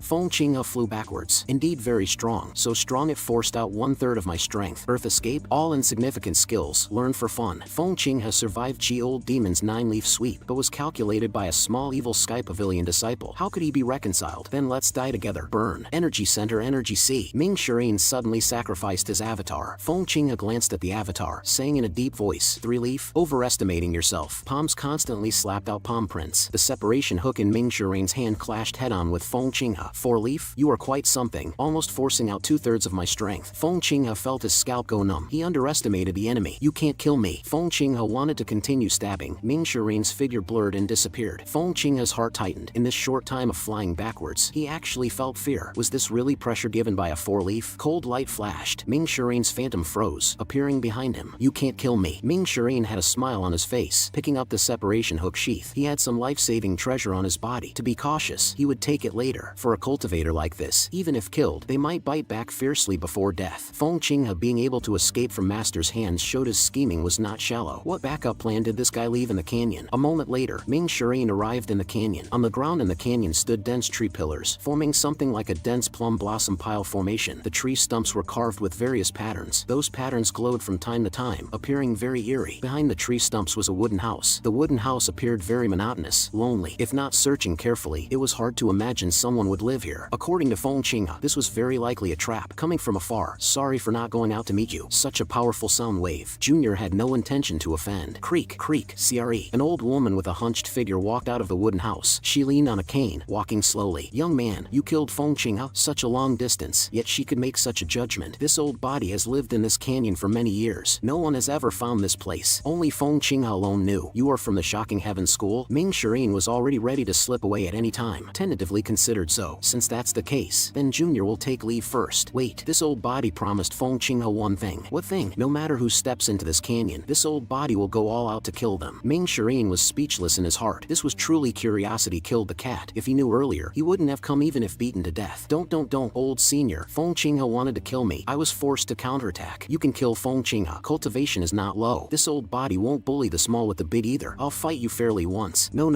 Feng Qinghe flew backwards. Indeed very strong, so strong it forced out 1/3 of my strength. Earth escape? All insignificant skills, learned for fun. Feng Qinghe survived G Old Demon's 9-leaf sweep, but was calculated by a small Evil Sky Pavilion disciple. How could he be reconciled? Then let's die together. Burn. Energy center energy sea. Ming Shirin suddenly sacrificed his avatar. Feng Qinghe glanced at the avatar, saying in a deep voice, 3-leaf? Overestimating yourself. Palms constantly slapped out palm prints. The separation hook in Ming Shirin's hand clashed head-on with Feng Qinghe. 4-leaf? You are quite something, almost forcing out 2/3 of my strength. Feng Qinghe felt his scalp go numb. He underestimated the enemy. You can't kill me. Feng Qinghe wanted to continue stabbing. Ming Shirin's figure blurred and disappeared. Feng Qinghe's heart tightened. In this short time of flying backwards, he actually felt fear. Was this really pressure given by a 4-leaf? Cold light flashed. Ming Shirin's phantom froze, appearing behind him. You can't kill me. Ming Shirin had a smile on his face, picking up the separation hook sheath. He had some life-saving treasure on his body. To be cautious, he would take it later. For a cultivator like this. Even if killed, they might bite back fiercely before death. Feng Qinghe being able to escape from Master's hands showed his scheming was not shallow. What backup plan did this guy leave in the canyon? A moment later, Ming Shirin arrived in the canyon. On the ground in the canyon stood dense tree pillars, forming something like a dense plum blossom pile formation. The tree stumps were carved with various patterns. Those patterns glowed from time to time, appearing very eerie. Behind the tree stumps was a wooden house. The wooden house appeared very monotonous, lonely. If not searching carefully, it was hard to imagine someone would live here. According to Feng Qinghe, this was very likely a trap. Coming from afar, sorry for not going out to meet you. Such a powerful sound wave. Junior had no intention to offend. Creak, creak, CRE. An old woman with a hunched figure walked out of the wooden house. She leaned on a cane, walking slowly. Young man, you killed Feng Qinghe? Such a long distance, yet she could make such a judgment. This old body has lived in this canyon for many years. No one has ever found this place. Only Feng Qinghe alone knew. You are from the Shocking Heaven School? Ming Shirin was already ready to slip away at any time. Tentatively considered so. Since that's the case, then Junior will take leave first. Wait, this old body promised Feng Qinghe one thing. What thing? No matter who steps into this canyon, this old body will go all out to kill them. Ming Shirin was speechless in his heart. This was truly curiosity killed the cat. If he knew earlier, he wouldn't have come even if beaten to death. Don't, old senior. Feng Qinghe wanted to kill me. I was forced to counterattack. You can kill Feng Qinghe. Cultivation is not low. This old body won't bully the small with the big either. I'll fight you fairly once. No.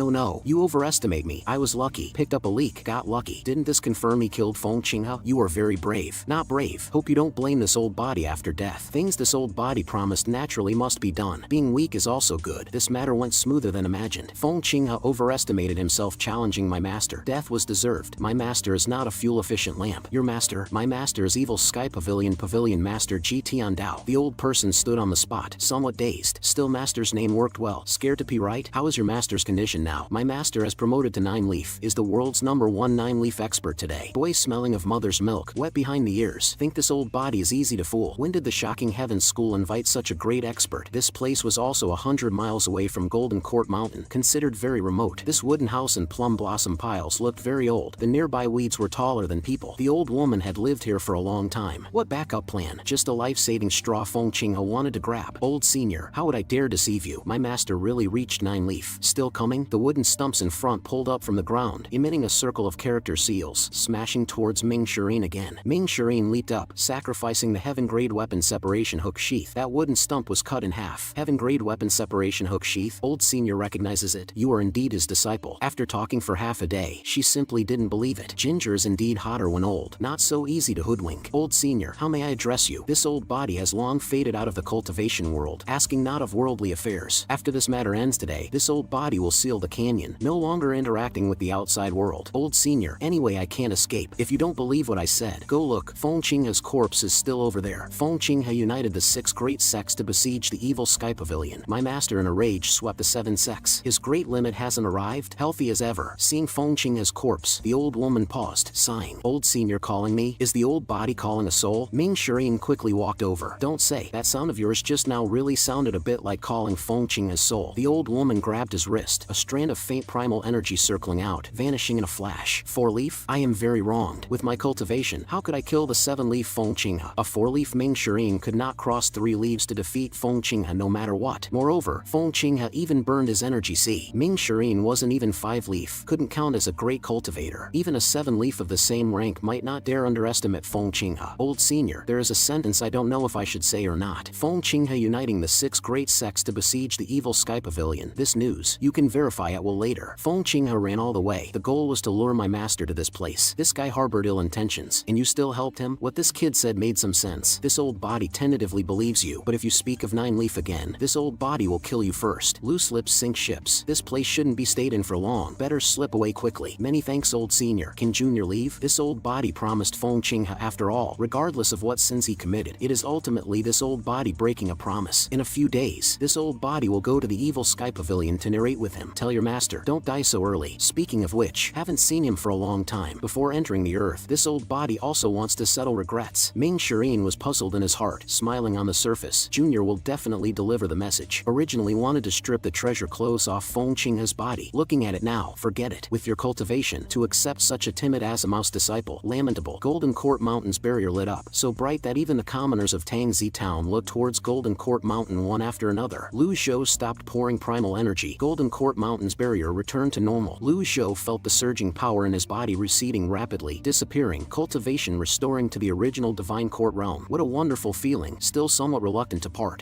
You overestimate me. I was lucky. Picked up a leak. Got lucky. Didn't this confirm he killed Feng Qinghe? You are very brave. Not brave. Hope you don't blame this old body after death. Things this old body promised naturally must be done. Being weak is also good. This matter went smoother than imagined. Feng Qinghe overestimated himself challenging my master. Death was deserved. My master is not a fuel-efficient lamp. Your master? My master is evil Sky Pavilion Master G Tiandao. The old person stood on the spot, somewhat dazed. Still master's name worked well. Scared to pee right? How is your master's condition now? My master has promoted to 9 leaf. Is the world's #1 9-leaf expert today. Boy smelling of mother's milk. Wet behind the ears. Think this old body is easy to fool. When did the Shocking Heaven School invite such a great expert? This place was also 100 miles away from Golden Court Mountain, considered very remote. This wooden house and plum blossom piles looked very old. The nearby weeds were taller than people. The old woman had lived here for a long time. What backup plan? Just a life-saving straw Feng Qinghe wanted to grab. Old senior, how would I dare deceive you? My master really reached 9 leaf. Still coming? The wooden stumps in front pulled up from the ground, emitting a circle of character seals, smashing towards Ming Shirin again. Ming Shirin leaped up, sacrificing the heaven-grade weapon separation hook sheath. That wooden stump was cut in half. Heaven-grade weapon separation hook sheath? Old senior recognizes it. You are indeed his disciple. After talking for half a day, she simply didn't believe it. Ginger is indeed hotter when old. Not so easy to hoodwink. Old senior, how may I address you? This old body has long faded out of the cultivation world, asking not of worldly affairs. After this matter ends today, this old body will seal the canyon, no longer interacting with the outside world. Old senior, anyway I can't escape. If you don't believe what I said, go look. Feng Qinghe's corpse is still over there. Feng Qinghe united the 6 great sects to besiege the evil Sky Pavilion. My master in a rage swept the 7 sects. His great limit hasn't arrived, healthy as ever. Seeing Feng Qinghe's corpse, the old woman paused, sighing. Old senior calling me? Is the old body calling a soul? Ming Shirin quickly walked over. Don't say. That sound of yours just now really sounded a bit like calling Feng Qinghe's soul. The old woman grabbed his wrist, a strand of faint primal energy circling out, vanishing in a flash. 4-leaf? I am very wronged. With my cultivation, how could I kill the 7-leaf Feng Qinghe? A 4-leaf Ming Shirin could not cross 3 leaves to defeat Feng Qinghe no matter what. Moreover, Feng Qinghe even burned his energy. See, Ming Shirin wasn't even 5-leaf, couldn't count as a great cultivator. Even a 7-leaf of the same rank might not dare underestimate Feng Qinghe. Old senior, there is a sentence I don't know if I should say or not. Feng Qinghe uniting the 6 great sects to besiege the evil Sky Pavilion. This news, you can verify at will later. Feng Qinghe ran all the way. The goal was to lure my master to this place. This guy harbored ill intentions, and you still helped him? What this kid said made some sense. This old body tentatively believes you, but if you speak of 9-leaf again, this old body will kill you first. Loose lips sink ships. This place shouldn't be stayed in for long. Better slip away quickly. Many thanks, old senior. Can Junior leave? This old body promised Feng Qinghe after all, regardless of what sins he committed. It is ultimately this old body breaking a promise. In a few days, this old body will go to the evil Sky Pavilion to narrate with him. Tell your master, don't die so early. Speaking of which, haven't seen him for a long time. Before entering the earth, this old body also wants to settle regrets. Ming Shirin was puzzled in his heart, smiling on the surface. Junior will definitely deliver the message. Originally wanted to strip the treasure clothes off Feng Qinghe's body. Looking at it now, forget it. With your cultivation, to accept such a timid as a mouse disciple, lamentable. Golden Court Mountain's barrier lit up, so bright that even the commoners of Tangzi Town looked towards Golden Court Mountain one after another. Lu Zhou stopped pouring primal energy. Golden Court Mountain's barrier returned to normal. Lu Zhou felt the surging power in his body receding rapidly, disappearing, cultivation restoring to the original divine court realm. What a wonderful feeling, still somewhat reluctant to part.